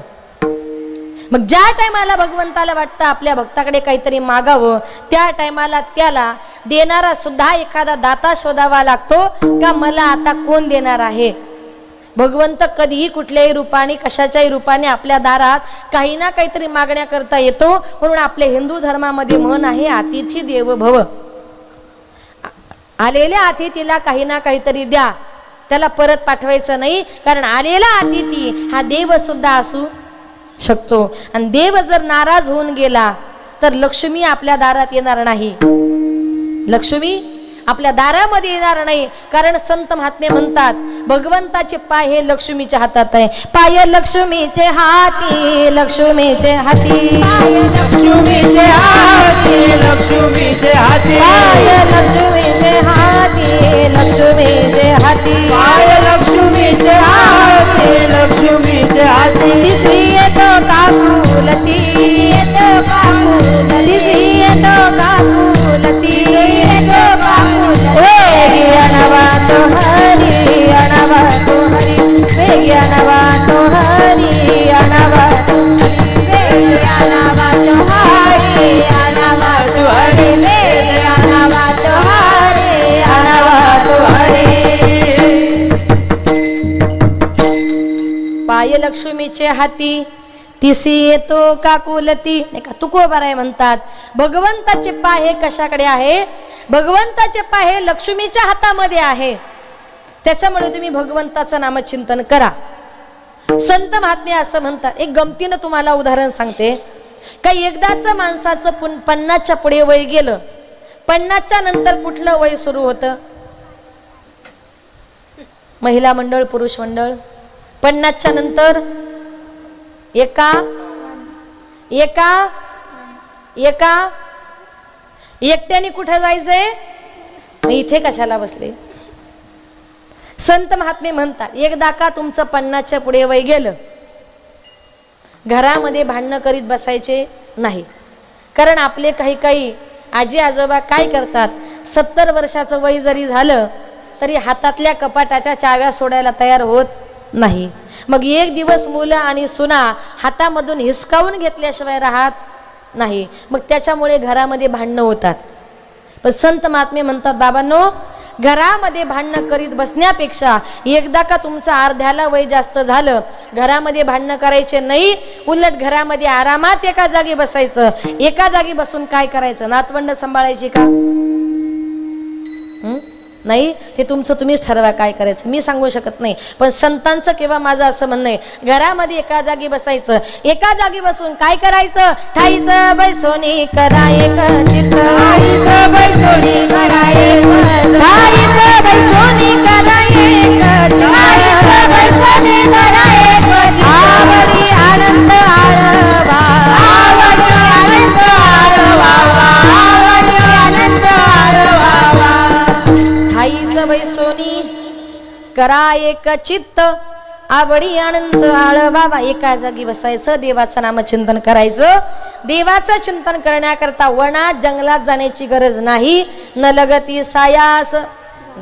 मग ज्या टायमाला भगवंताला वाटतं आपल्या भक्ताकडे काहीतरी मागावं, त्या टायमाला त्याला देणारा सुद्धा एखादा दाता शोधावा लागतो का मला आता कोण देणार आहे. भगवंत कधीही कुठल्याही रूपाने, कशाच्याही रूपाने आपल्या दारात काही ना काहीतरी मागण्या करता येतो. म्हणून आपल्या हिंदू धर्मामध्ये म्हण आहे, अतिथी देव भव. आलेल्या अतिथीला काही ना काहीतरी द्या, त्याला परत पाठवायचं नाही. कारण आलेला अतिथी हा देव सुद्धा असू शकतो. आणि देव जर नाराज होऊन गेला तर लक्ष्मी आपल्या दारात येणार नाही. लक्ष्मी आपल्या दारामध्ये येणार नाही. कारण संत महात्मे म्हणतात, भगवंताचे पाय हे लक्ष्मीच्या हातात आहे. पाय लक्ष्मीचे हाती, लक्ष्मीचे हाती, पाय लक्ष्मीचे हाती, लक्ष्मीचे हाती, पाय लक्ष्मीचे हाती, लक्ष्मीचे हाती, पाय लक्ष्मीचे हाती, लक्ष्मीचे हाती. तिसरी येतो काकुलती, येतो काकुलती, तिसरी येतो काकुलती, येतो काकुलती. वेगी अनवा तो हरी, अनवा तो हरी, वेगी पाय लक्ष्मीचे हाती तिसी येतो काकुलती, नाही का तुकोबाराय म्हणतात. भगवंताचे पाय हे कशाकडे आहे? भगवंताचे पाय हे लक्ष्मीच्या हातामध्ये आहे. त्याच्यामुळे तुम्ही भगवंताचं नामचिंतन करा. संत महात्मे असं म्हणतात, एक गमतीनं तुम्हाला उदाहरण सांगते. काही एकदाच माणसाचं 50च्या पुढे वय गेलं, 50च्या नंतर कुठलं वय सुरू होतं? महिला मंडळ, पुरुष मंडळ. 50च्या नंतर एकट्याने कुठे जायचंय? इथे कशाला बसले? संत महात्मे म्हणतात, एकदा का तुमचं 50च्या पुढे वय गेलं, घरामध्ये भांडणं करीत बसायचे नाही. कारण आपले काही काही आजी आजोबा काय करतात, 70 वर्षाचं वय जरी झालं तरी हातातल्या कपाटाच्या चाव्या सोडायला तयार होत नाही. मग एक दिवस मुलं आणि सुना हातामधून हिसकावून घेतल्याशिवाय राहत नाही. मग त्याच्यामुळे घरामध्ये भांडणं होतात. पण संत महात्मे म्हणतात, बाबांनो, घरामध्ये भांडणं करीत बसण्यापेक्षा एकदा का तुमचं अर्ध्याला वय जास्त झालं, घरामध्ये भांडणं करायचे नाही. उलट घरामध्ये आरामात एका जागी बसायचं. एका जागी बसून काय करायचं? नातवंड सांभाळायची का? नाही, ते तुमचं तुम्हीच ठरवा काय करायचं, मी सांगू शकत नाही. पण संतांचं किंवा माझं असं म्हणणं आहे, घरामध्ये एका जागी बसायचं. एका जागी बसून काय करायचं? ठाईचं बैसोनी करा एक चित्त, ठाईचं बैसोनी करा एक चित्त, ठाईचं बैसोनी करा एक चित्त, ठाईचं बैसोनी करा एक चित्त. आवडी आनंद आळवा, आवडी आनंद आळवा, आवडी आनंद आळवा. ठाईचं बैसोनी करा एक चित्त, आवडी आनंद आळवावा. एका जागी बसायचं, देवाचं नामचिंतन करायचं. देवाचं चिंतन करण्याकरता वनात जंगलात जाण्याची गरज नाही. न लगती सायास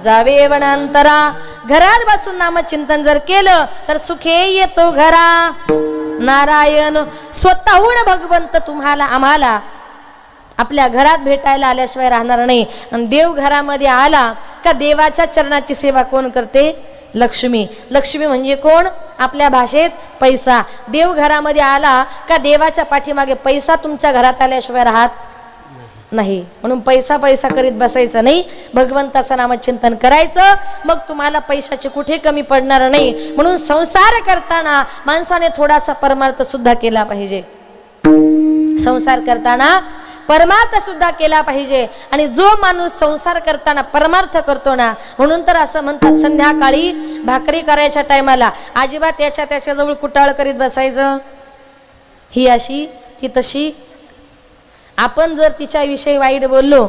जावे वनांतरा. घरात बसून नामचिंतन जर केलं तर सुखे येतो घरा. नारायण स्वतःहून भगवंत तुम्हाला आम्हाला आपल्या घरात भेटायला आल्याशिवाय राहणार नाही. आणि देव घरामध्ये आला का देवाच्या चरणाची सेवा कोण करते? लक्ष्मी. लक्ष्मी म्हणजे कोण? आपल्या भाषेत पैसा. देव घरामध्ये आला का देवाच्या पाठीमागे पैसा तुमच्या घरात आल्याशिवाय राहत नाही. म्हणून पैसा पैसा करीत बसायचं नाही, भगवंताचं नामचिंतन करायचं. मग तुम्हाला पैशाची कुठे कमी पडणार नाही. म्हणून संसार करताना माणसाने थोडासा परमार्थ सुद्धा केला पाहिजे. संसार करताना परमार्थ सुद्धा केला पाहिजे. आणि जो माणूस संसार करताना परमार्थ करतो ना, म्हणून तर असं म्हणतात, संध्याकाळी भाकरी करायच्या टायमाला अजिबात त्याच्याजवळ कुटाळ करीत बसायचं. ही अशी ती तशी. आपण जर तिच्याविषयी वाईट बोललो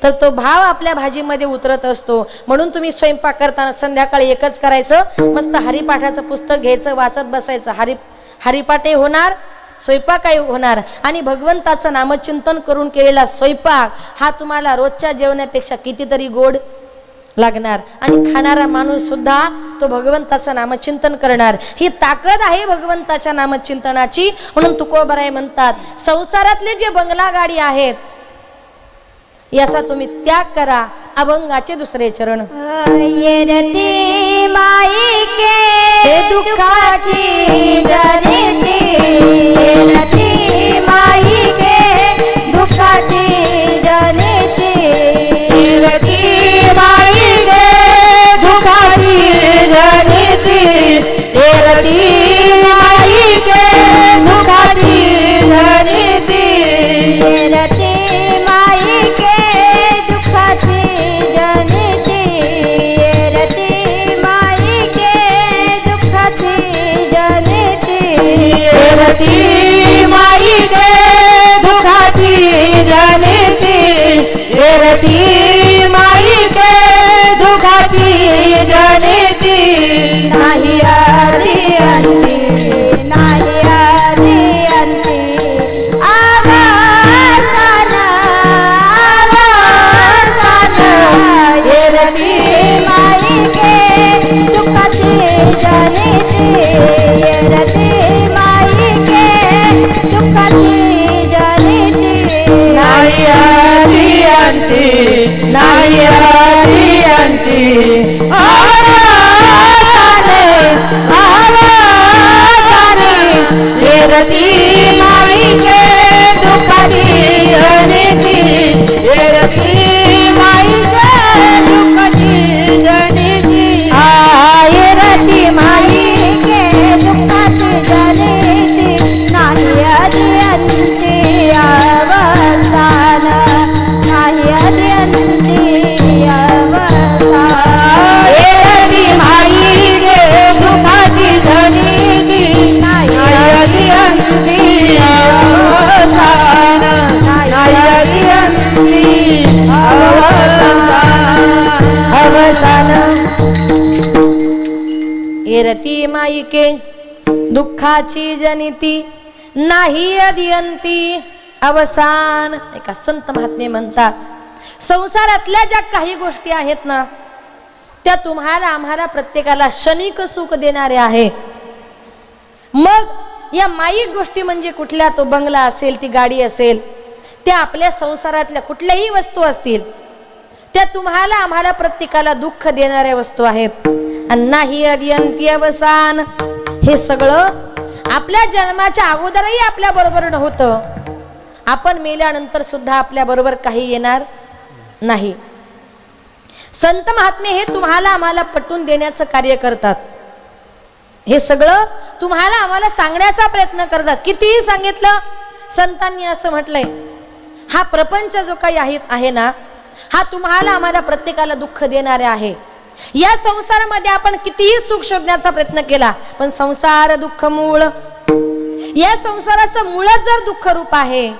तर तो भाव आपल्या भाजीमध्ये उतरत असतो. म्हणून तुम्ही स्वयंपाक करताना संध्याकाळी एकच करायचं, मस्त हरिपाठाचं पुस्तक घ्यायचं, वाचत बसायचं. हरिपाठही होणार, स्वयंपाकही होणार. आणि भगवंताचं नामचिंतन करून केलेला स्वयंपाक हा तुम्हाला रोजच्या जेवणापेक्षा कितीतरी गोड लागणार. आणि खाणारा माणूस सुद्धा तो भगवंताचं नामचिंतन करणार. ही ताकद आहे भगवंताच्या नामचिंतनाची. म्हणून तुकोबाराय म्हणतात, संसारातले जे बंगला गाडी आहेत याचा तुम्ही त्याग करा. अभंगाचे दुसरे चरण. येरती माईके हे दुःखाची जनिती, येरती माईके दुःखाची जनिती, येरती माईके दुःखाची जनिती, येरती माईके दुःखाची जनिती, येरती माईके दुःखाची जनिती, येरती माईके दुःखाची जनिती, येरती माईके दुःखाची जनिती, येरती माईके दुःखाची जनिती. नाही आदी अंती, नाही आदी अंती, आवासाना येरती माईके दुःखाची जनिती, येरती माईके दुःखाची जनिती. नाही आदी अंती, नाही आदी अंती, आवासाना माईके दुःखाची जनिती नाही अदियंती अवसान. एका संत महात्मे म्हणतात, संसारातल्या ज्या काही गोष्टी आहेत ना, त्या तुम्हाला आम्हाला प्रत्येकाला क्षणिक सुख देणारे आहे. मग या माईक गोष्टी म्हणजे कुठल्या, तो बंगला असेल, ती गाडी असेल, त्या आपल्या संसारातल्या कुठल्याही वस्तू असतील, त्या तुम्हाला आम्हाला प्रत्येकाला दुःख देणाऱ्या वस्तू आहेत. आणि नाही अदियंती अवसान, हे सगळं आपल्या जन्माच्या अगोदरही आपल्या बरोबर नव्हतं. आपण मेल्यानंतर सुद्धा आपल्या बरोबर काही येणार नाही. संत महात्मे हे तुम्हाला आम्हाला पटवून देण्याचं कार्य करतात. हे सगळं तुम्हाला आम्हाला सांगण्याचा प्रयत्न करतात. कितीही सांगितलं, संतांनी असं म्हटलंय, हा प्रपंच जो काही आहे ना, हा तुम्हाला आम्हाला प्रत्येकाला दुःख देणारे आहे. या संसारामध्ये आपण कितीही सुख शोधण्याचा प्रयत्न केला, पण संसार दुःख मूळ. या संसाराचं मूळ जर दुःख रूप आहे,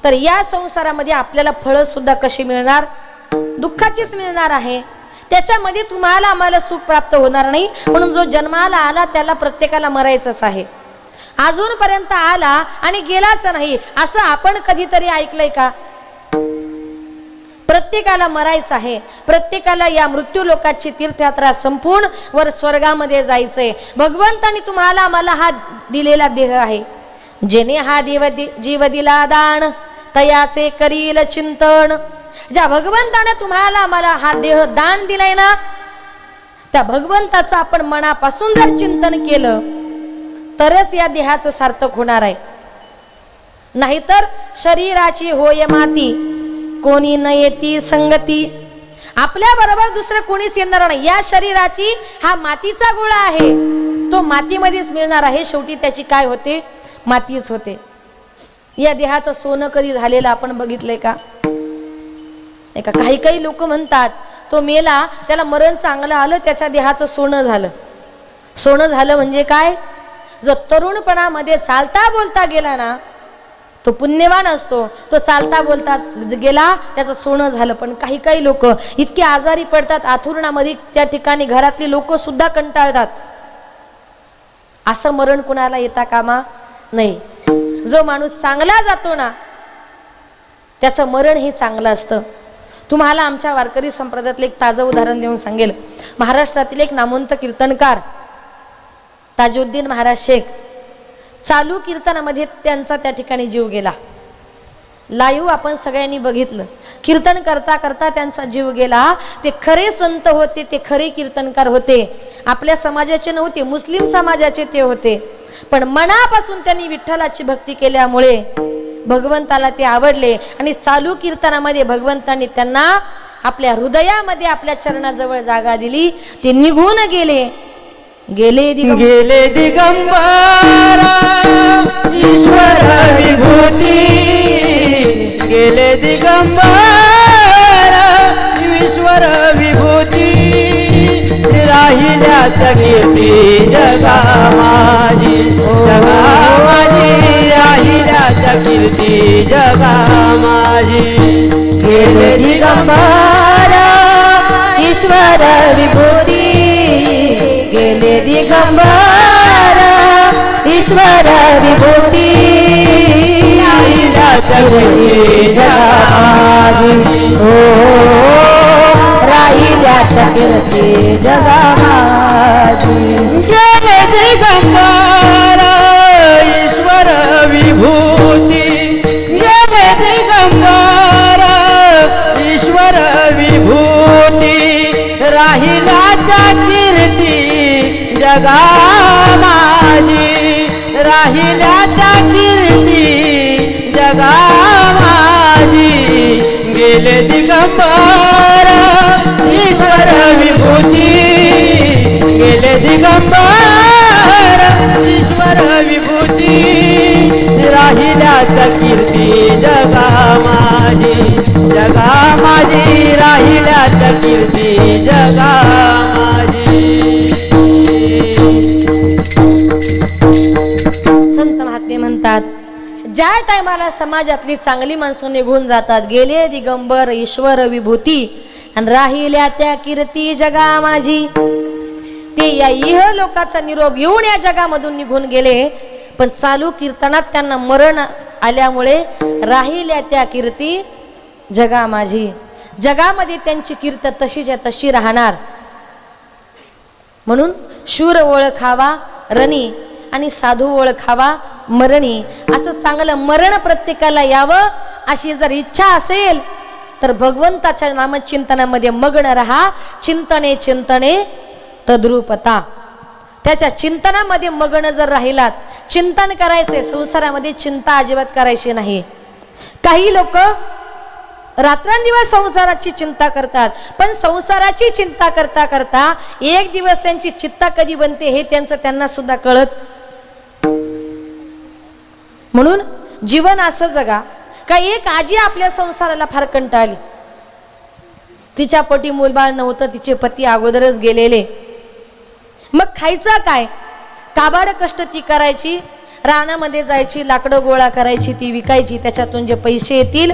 तर या संसारामध्ये आपल्याला फळं सुद्धा कशी मिळणार, दुःखाचीच मिळणार आहे. त्याच्यामध्ये तुम्हाला आम्हाला सुख प्राप्त होणार नाही. म्हणून जो जन्माला आला त्याला प्रत्येकाला मरायचंच आहे. अजूनपर्यंत आला आणि गेलाच नाही असं आपण कधीतरी ऐकलंय का? प्रत्येकाला मरायचं आहे. प्रत्येकाला या मृत्यू लोकाची तीर्थयात्रा संपून वर स्वर्गामध्ये जायचंय. भगवंतानी तुम्हाला आम्हाला हा दिलेला देह आहे. जेने हा जीव दिला दान, तयाचे करील चिंतन. ज्या भगवंताने तुम्हाला आम्हाला हा देह दान दिलाय ना, त्या भगवंताचं आपण मनापासून जर चिंतन केलं तरच या देहाचं सार्थक होणार आहे. नाहीतर शरीराची होय माती, कोणी न येती संगती. आपल्या बरोबर दुसरं कोणीच येणार नाही. या शरीराची हा मातीचा गोळा आहे, तो मातीमध्येच मिळणार आहे. शेवटी त्याची काय होते, मातीच होते. या देहाचं सोनं कधी झालेलं आपण बघितलंय का? एका काही लोक म्हणतात, तो मेला, त्याला मरण चांगलं आलं, त्याच्या देहाचं सोनं झालं. सोनं झालं म्हणजे काय? जो तरुणपणामध्ये चालता बोलता गेला ना, तो पुण्यवान असतो. तो चालता बोलता गेला, त्याचं सोनं झालं. पण काही लोक इतके आजारी पडतात, आथुरणामध्ये त्या ठिकाणी घरातली लोक सुद्धा कंटाळतात. असं मरण कुणाला येता कामा नाही. जो माणूस चांगला जातो ना, त्याचं मरण हे चांगलं असतं. तुम्हाला आमच्या वारकरी संप्रदायातले एक ताजं उदाहरण देऊन सांगेल. महाराष्ट्रातील एक नामवंत कीर्तनकार ताजुद्दीन महाराज शेख, चालू कीर्तनामध्ये त्यांचा त्या ठिकाणी जीव गेला. लाईव्ह आपण सगळ्यांनी बघितलं. कीर्तन करता करता त्यांचा जीव गेला. ते खरे संत होते, ते खरे कीर्तनकार होते. आपल्या समाजाचे नव्हते, मुस्लिम समाजाचे ते होते. पण मनापासून त्यांनी विठ्ठलाची भक्ती केल्यामुळे भगवंताला ते आवडले आणि चालू कीर्तनामध्ये भगवंतांनी त्यांना आपल्या हृदयामध्ये आपल्या चरणाजवळ जागा दिली. ते निघून गेले दिगंबर ईश्वर विभूती. गेले दिगंबर ईश्वर विभूती. राहिल्या कीर्ती जगा माझी, जगा माझी. राहिल्या कीर्ती जगा माझी. गेले दिगंबर ईश्वर विभूती. गेले दिगंबर ईश्वर विभूती. राहिल्या कीर्ती जगा माझी. राहिल्या कीर्ती जगा माझी. गेले दिगंबर ईश्वर विभूती. गेले दिगंबर ईश्वर विभूती. राहिल्या कीर्ती जगा माझी. राहिल्या कीर्ती जगा माझी. गेले दिगंबर ईश्वर विभूती. गेले दिगंबर ईश्वर विभूती. राहिल्या कीर्ती जगा माझी, जगा माझी. राहिल्या कीर्ती जगा माझी. संत महात्मे म्हणतात, ज्या टायमाला समाजातली चांगली माणसं निघून जातात, गेले दिगंबर ईश्वर विभूती आणि राहिल्या त्या कीर्ती जगा माझी. ते या इह लोकाचा निरोप घेऊन या जगामधून निघून गेले, पण चालू कीर्तनात त्यांना मरण आल्यामुळे राहिल्या त्या कीर्ती जगा माझी. जगामध्ये त्यांची कीर्त तशीच्या तशी राहणार. म्हणून शूर ओळखावा रणी आणि साधू ओळखावा मरणी. असं चांगलं मरण प्रत्येकाला यावं अशी जर इच्छा असेल तर भगवंताच्या नामचिंतनामध्ये मग्न राहा. चिंतने चिंतने तद्रूपता. त्याच्या चिंतनामध्ये मग्न जर राहिलात, चिंतन करायचे, संसारामध्ये चिंता अजिबात करायची नाही. काही लोक रात्रंदिवस संसाराची चिंता करतात, पण संसाराची चिंता करता करता एक दिवस त्यांची चित्ता कधी बनते हे त्यांना सुद्धा कळत. म्हणून जीवन असं जगा का एक आजी आपल्या संसाराला फार कंटाळली. तिच्या पोटी मूलबाळ नव्हतं, तिचे पती अगोदरच गेलेले. मग खायचं काय? काबाड कष्ट ती करायची, रानामध्ये जायची, लाकडं गोळा करायची, ती विकायची, त्याच्यातून जे पैसे येतील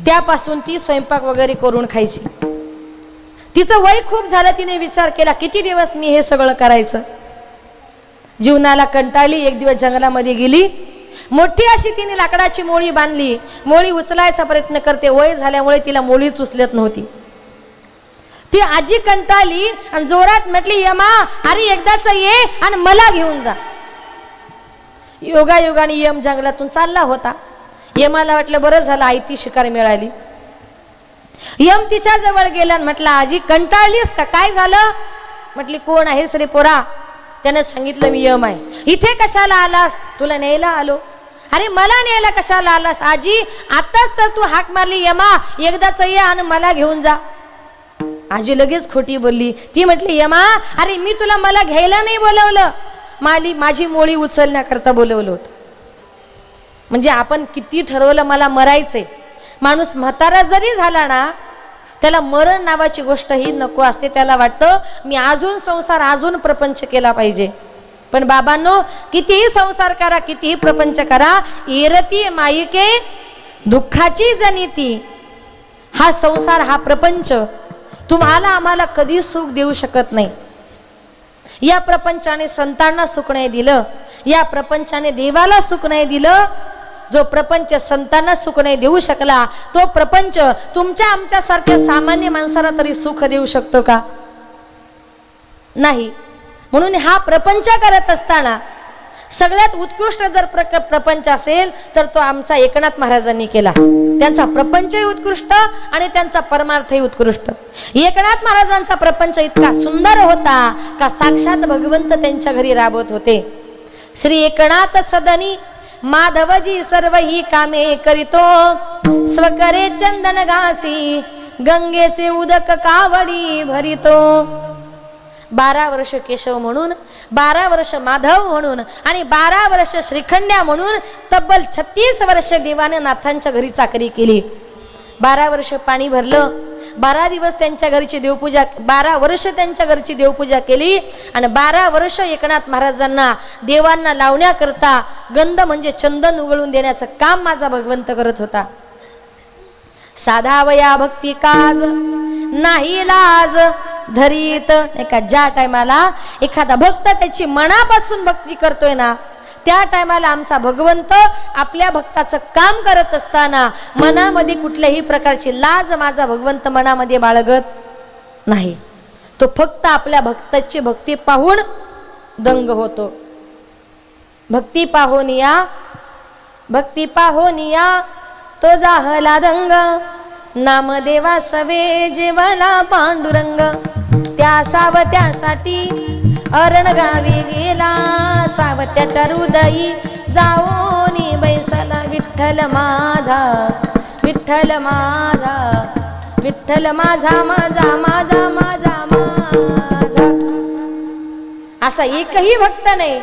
त्यापासून ती स्वयंपाक वगैरे करून खायची. तिचं वय खूप झालं. तिने विचार केला किती दिवस मी हे सगळं करायचं. जीवनाला कंटाळली. एक दिवस जंगलामध्ये गेली. मोठी अशी तिने लाकडाची मोळी बांधली. मोळी उचलायचा प्रयत्न करते. वय झाल्यामुळे तिला मोळीच उचलत नव्हती. ती आजी कंटाळली आणि जोरात म्हटली, यमा अरे एकदाच ये आणि मला घेऊन जा. योगायोगाने यम जंगलातून चालला होता. यमाला वाटलं बरं झालं आई ती शिकार मिळाली. यम तिच्या जवळ गेला आणि म्हटला, आजी कंटाळलीस का? काय झालं? म्हटली, कोण आहेस रे पोरा? त्याने सांगितलं, मी यम आहे. इथे कशाला आलास? तुला न्यायला आलो. अरे मला न्यायला कशाला आलास? आजी आताच तर तू हाक मारली, यमा एकदाच ये आणि मला घेऊन जा. आजी लगेच खोटी बोलली. ती म्हटली, यमा अरे मी तुला मला घ्यायला नाही बोलवलं, माझी मोळी उचलण्याकरता बोलवलं होतं. म्हणजे आपण किती ठरवलं मला मरायचंय, माणूस म्हातारा जरी झाला ना त्याला मरण नावाची गोष्ट ही नको असते. त्याला वाटतं मी अजून संसार अजून प्रपंच केला पाहिजे. पण बाबांनो, कितीही संसार करा, कितीही प्रपंच करा, इरती मायिके दुःखाची जनिती. हा संसार, हा प्रपंच तुम्हाला आम्हाला कधी सुख देऊ शकत नाही. या प्रपंचाने संतांना सुख नाही दिलं, या प्रपंचाने देवाला सुख नाही दिलं. जो प्रपंच संतांना सुख नाही देऊ शकला, तो प्रपंच तुमच्या आमच्यासारख्या सामान्य माणसाला तरी सुख देऊ शकतो का? नाही. म्हणून हा प्रपंच करत असताना सगळ्यात उत्कृष्ट जर प्रपंच असेल तर तो आमचा एकनाथ महाराजांनी केला. त्यांचा प्रपंचही उत्कृष्ट आणि त्यांचा परमार्थही उत्कृष्ट. एकनाथ महाराजांचा प्रपंच इतका सुंदर होता का साक्षात भगवंत त्यांच्या घरी राबत होते. श्री एकनाथ सदनी माधवजी सर्व ही कामे करीतो, स्वकरे चंदन घासी गंगेचे उदक कावडी भरितो. 12 वर्ष केशव म्हणून, 12 वर्ष माधव म्हणून आणि 12 वर्ष श्रीखंड्या म्हणून तब्बल 36 वर्ष देवाने नाथांच्या घरी चाकरी केली. 12 वर्ष पाणी भरलं, 12 दिवस त्यांच्या घरची देवपूजा, 12 वर्ष त्यांच्या घरची देवपूजा केली आणि 12 वर्ष एकनाथ महाराजांना देवांना लावण्याकरता गंध म्हणजे चंदन उघळून देण्याचं काम माझा भगवंत करत होता. साधावया भक्ती काज नाही लाज धरीत. एका ज्या टायमाला एखादा भक्त त्याची मनापासून भक्ती करतोय ना, त्या टायमाला आमचा भगवंत आपल्या भक्ताचं काम करत असताना मनामध्ये कुठल्याही प्रकारची लाज माझा भगवंत मनामध्ये बाळगत नाही. तो फक्त आपल्या भक्ताची भक्ती पाहून दंग होतो. भक्ती पाहून या तो जाहला दंग, नामदेवा सवे जेवाला पांडुरंग. त्या सावत्यासाठी अरण गावी गेला, सावत्याच्या हृदयी जाऊनी बैसला. विठ्ठल माझा, विठ्ठल माझा, विठ्ठल माझा, माझा माझा माझा माझा. असा एकही भक्त नाही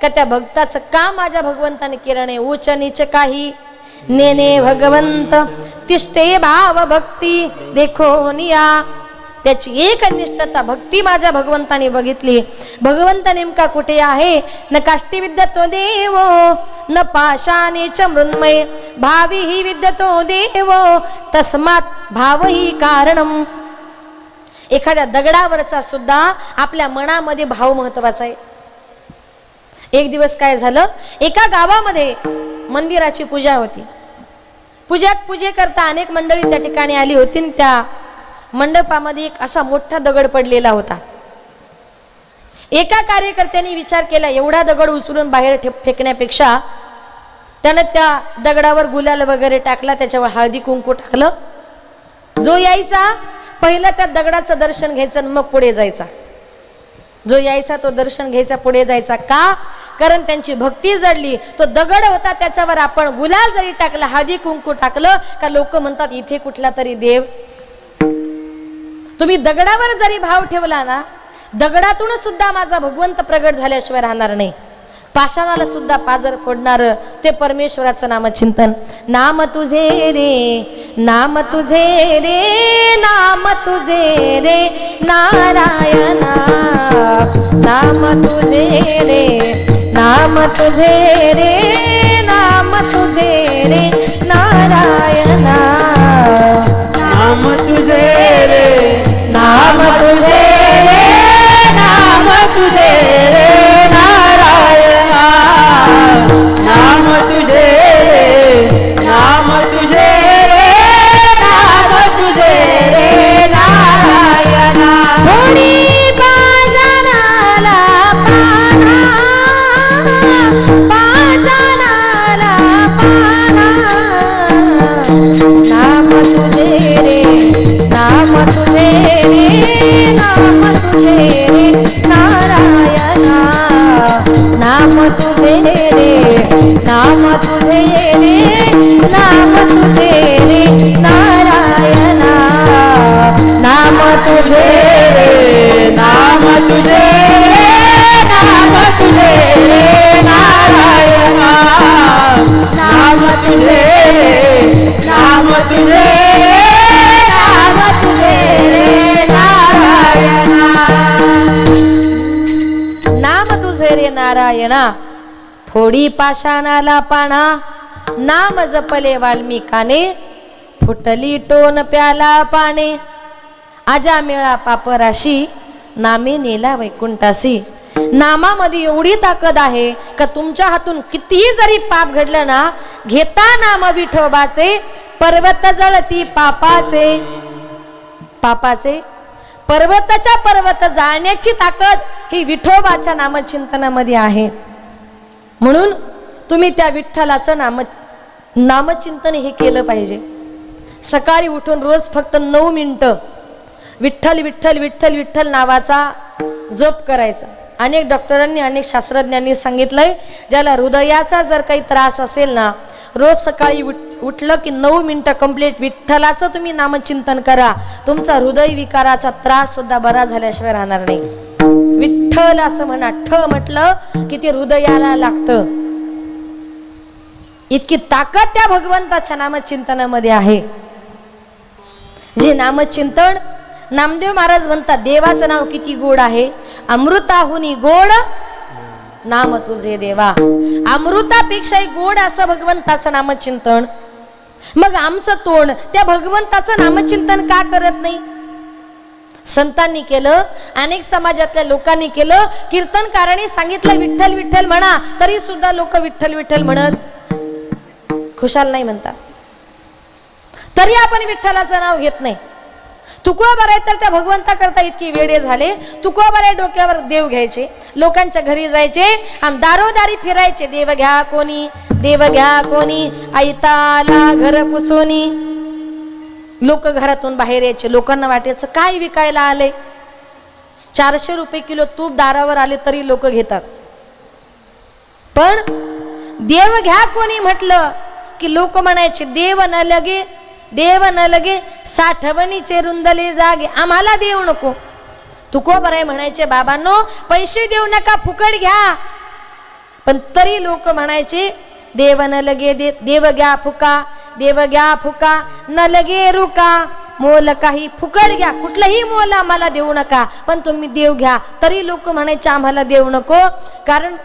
का त्या भक्ताचं काम माझ्या भगवंताने केलं नाही. उच्च नीच काही नेने भगवंत, तिष्ठे भाव भक्ती देखो निया. त्याची एक निष्ठता भक्ती माझ्या भगवंताने बघितली. भगवंत नेमका कुठे आहे? न काष्टी विद्यतो देव न पाशाने च मृन्मय, भावी ही विद्यतो देव तस्मात भाव ही कारणम. एखाद्या दगडावरचा सुद्धा आपल्या मनामध्ये भाव महत्वाचा आहे. एक दिवस काय झालं, एका गावामध्ये मंदिराची पूजा होती. पूजेकरता अनेक मंडळी त्या ठिकाणी आली होती. त्या मंडपामध्ये एक असा मोठा दगड पडलेला होता. एका कार्यकर्त्याने विचार केला, एवढा दगड उचलून बाहेर फेकण्यापेक्षा त्यानं त्या दगडावर गुलाल वगैरे टाकला, त्याच्यावर हळदी कुंकू टाकलं. जो यायचा पहिला त्या दगडाचं दर्शन घ्यायचं आणि मग पुढे जायचा. जो यायचा तो दर्शन घ्यायचा, पुढे जायचा. का? कारण त्यांची भक्ती जडली. तो दगड होता, त्याच्यावर आपण गुलाल जरी टाकला, हळदी कुंकू टाकलं का लोक म्हणतात इथे कुठला तरी देव. तुम्ही दगडावर जरी भाव ठेवला ना, दगडातून सुद्धा माझा भगवंत प्रगट झाल्याशिवाय राहणार नाही. पाषाणाला सुद्धा पाजर फोडणार ते परमेश्वराचं नामचिंतन. नाम तुझे रे, नाम तुझे रे, नाम तुझे रे नारायणा. नाम तुझे रे, नाम तुझे रे, नाम तुझे रे नारायणा. नाम तुझे रे, नाम तुझे रे, नाम तुझे रे नारायणा. नाम तुझे रे, नाम तुझे रे, नाम तुझे रे नारायणा. थोडी पाषाणाला पाना, पाषाणाला पाना. नाम तुझे रे, नाम तुझे रे, नाम तुझे रे नारायणा. नाम तुझे रे, नाम तुझे रे, नाम तुझे रे नारायणा. नाम तुझे रे, नाम तुझे रे, नाम तुझे रे नारायणा. नाम तुझे रे, नाम तुझे रे, नाम तुझे रे नारायणा. नाम तुझे रे नारायणा. फोडी पाषाणाला पाना, नाम जपले वाल्मिकाने. फुटली टोन प्याला पाने, आजा मेळा पापराशी. नामे नेला वैकुंठासी. नामामध्ये एवढी ताकद आहे का तुमच्या हातून कितीही जरी पाप घडलं ना, घेता नाम विठोबाचे, पर्वत जळती पापाचे. पापाचे पर्वताच्या पर्वत जाळण्याची ताकद ही विठोबाच्या नामचिंतनामध्ये आहे. म्हणून तुम्ही त्या विठ्ठलाचं नामचिंतन हे केलं पाहिजे. सकाळी उठून रोज फक्त 9 मिनिटं विठ्ठल विठ्ठल विठ्ठल विठ्ठल नावाचा जप करायचा. अनेक डॉक्टरांनी, अनेक शास्त्रज्ञांनी सांगितलंय, ज्याला हृदयाचा जर काही त्रास असेल ना, रोज सकाळी उठलं की 9 मिनिटं कंप्लीट विठ्ठलाचं तुम्ही नामचिंतन करा. तुमचा हृदय विकाराचा त्रास सुद्धा बरा झाल्याशिवाय राहणार नाही. विठ्ठल असं म्हणा, ठ म्हटलं की ते हृदयाला लागतं. इतकी ताकद त्या भगवंताच्या नामचिंतनामध्ये आहे. जे नामचिंतन, नामदेव महाराज म्हणतात, देवाचं नाव किती गोड आहे. अमृताहुनी गोड नाम तुझे देवा. अमृतापेक्षाही गोड असं भगवंताचं नामचिंतन. मग आमचं तोंड त्या भगवंताचं नामचिंतन का करत नाही? संतांनी केलं, अनेक समाजातल्या लोकांनी केलं. कीर्तनकारांनी सांगितलं विठ्ठल विठ्ठल म्हणा, तरी सुद्धा लोक विठ्ठल विठ्ठल म्हणत खुशाल नाही म्हणतात. तरी आपण विठ्ठलाचं नाव घेत नाही. तुकोबर आहे तर त्या भगवंता करता इतकी वेडे झाले. तुकोबर आहे डोक्यावर देव घ्यायचे, लोकांच्या घरी जायचे आणि दारोदारी फिरायचे. देव घ्या कोणी, देव घ्या कोणी, ऐताला घर पुसोनी. लोक घरातून बाहेर यायचे. लोकांना वाटायचं काय विकायला आले. 400 रुपये किलो तूप दारावर आले तरी लोक घेतात. पण देव घ्या कोणी म्हटलं की लोक म्हणायचे देव न लगे, देव न लगे, साठवणीचे रुंदले जागे, आम्हाला देव नको. तुकोबराय म्हणायचे बाबांनो पैसे देऊ नका, फुकट घ्या. पण तरी लोक म्हणायचे देव न लगे, देव घ्या फुका, देव घ्या फुका, न लगे रुका. मोल काही फुकट घ्या, कुठलंही मोल आम्हाला देऊ नका, पण तुम्ही देव घ्या. तरी लोक म्हणायचे आम्हाला देव नको. कारण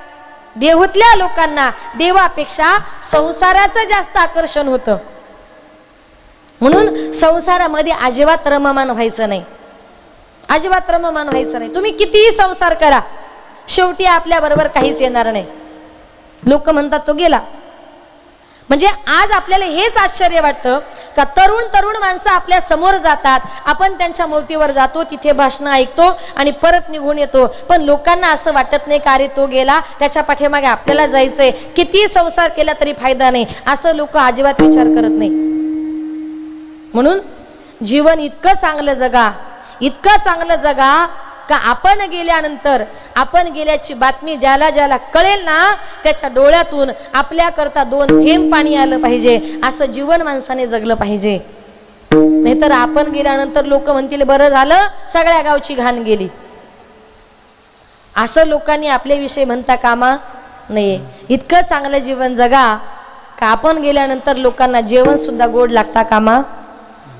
देहूतल्या लोकांना देवापेक्षा संसाराचं जास्त आकर्षण होतं. म्हणून संसारामध्ये अजिबात रममान व्हायचं नाही. अजिबात रममान व्हायचं नाही. तुम्ही कितीही संसार करा, शेवटी आपल्या बरोबर काहीच येणार नाही. लोक म्हणतात तो गेला. म्हणजे आज आपल्याला हेच आश्चर्य वाटतं का तरुण माणसं आपल्या समोर जातात, आपण त्यांच्या मौतीवर जातो, तिथे भाषण ऐकतो आणि परत निघून येतो. पण लोकांना असं वाटत नाही का अरे तो गेला, त्याच्या पाठीमागे आपल्याला जायचंय, किती संसार केला तरी फायदा नाही, असं लोक अजिबात विचार करत नाही. म्हणून जीवन इतकं चांगलं जगा, इतकं चांगलं जगा का आपण गेल्यानंतर, आपण गेल्याची बातमी ज्याला ज्याला कळेल ना त्याच्या डोळ्यातून आपल्याकरता 2 थेंब पाणी आलं पाहिजे, असं जीवन माणसाने जगलं पाहिजे. नाहीतर आपण गेल्यानंतर लोक म्हणतील बरं झालं सगळ्या गावची घाण गेली, असं लोकांनी आपल्याविषयी म्हणता कामा नये. इतकं चांगलं जीवन जगा का आपण गेल्यानंतर लोकांना जेवण सुद्धा गोड लागता कामा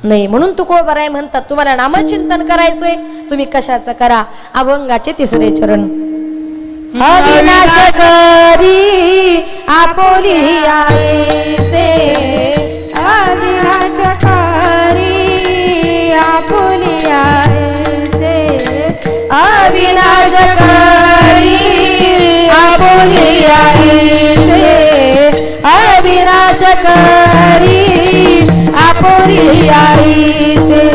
नाही. म्हणून तुकोबाराय म्हणतात तुम्हाला नामचिंतन करायचंय, तुम्ही कशाचं करा. अभंगाचे 3रे चरण. अविनाश करी आपुली आईसे, अविनाश करी आपुली आईसे, अविनाश करी आपुली आईसे, अविनाश करी आपुली आईसे.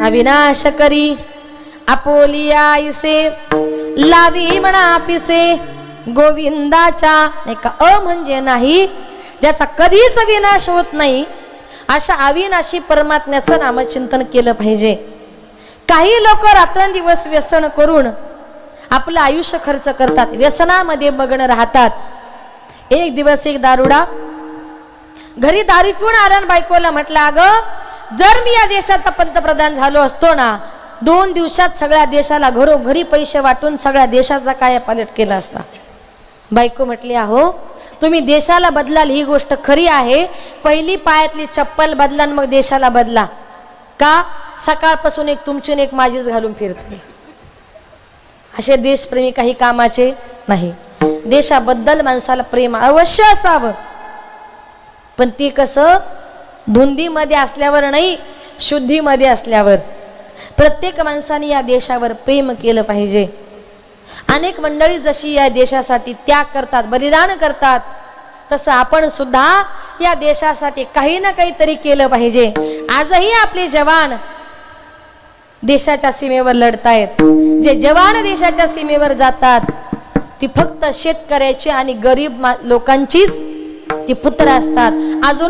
अविनाश करी आपोलिया आईसे, लावी म्हणा पिसे गोविंदाच्या. नाही का अ म्हणजे नाही, ज्याचा कधीच विनाश होत नाही, अशा अविनाशी परमात्म्याचं नामचिंतन केलं पाहिजे. काही लोक रात्रंदिवस व्यसन करून आपलं आयुष्य खर्च करतात, व्यसनामध्ये मग्न राहतात. एक दिवस एक दारुडा घरी दारू पिऊन आला आणि बायकोला म्हटलं अगं जर मी या देशाचा पंतप्रधान झालो असतो ना, 2 दिवसात सगळ्या देशाला घरोघरी पैसे वाटून सगळ्या देशाचा कायापालट केला असता. बायको म्हटली अहो तुम्ही देशाला बदलाल ही गोष्ट खरी आहे, पहिली पायातली चप्पल बदला मग देशाला बदला. का? सकाळपासून एक तुमची एक माझीच घालून फिरते. असे देशप्रेमी काही कामाचे नाही. देशाबद्दल माणसाला प्रेम अवश्य असावं, पण ती कसं धुंदीमध्ये असल्यावर नाही, शुद्धीमध्ये असल्यावर. प्रत्येक माणसाने या देशावर प्रेम केलं पाहिजे. अनेक मंडळी जशी या देशासाठी त्याग करतात, बलिदान करतात, तसं आपण सुद्धा या देशासाठी काही ना काहीतरी केलं पाहिजे. आजही आपले जवान देशाच्या सीमेवर लढतायत. जे जवान देशाच्या सीमेवर जातात ती फक्त शेतकऱ्याची आणि गरीब लोकांचीच ती पुत्र असतात. अजून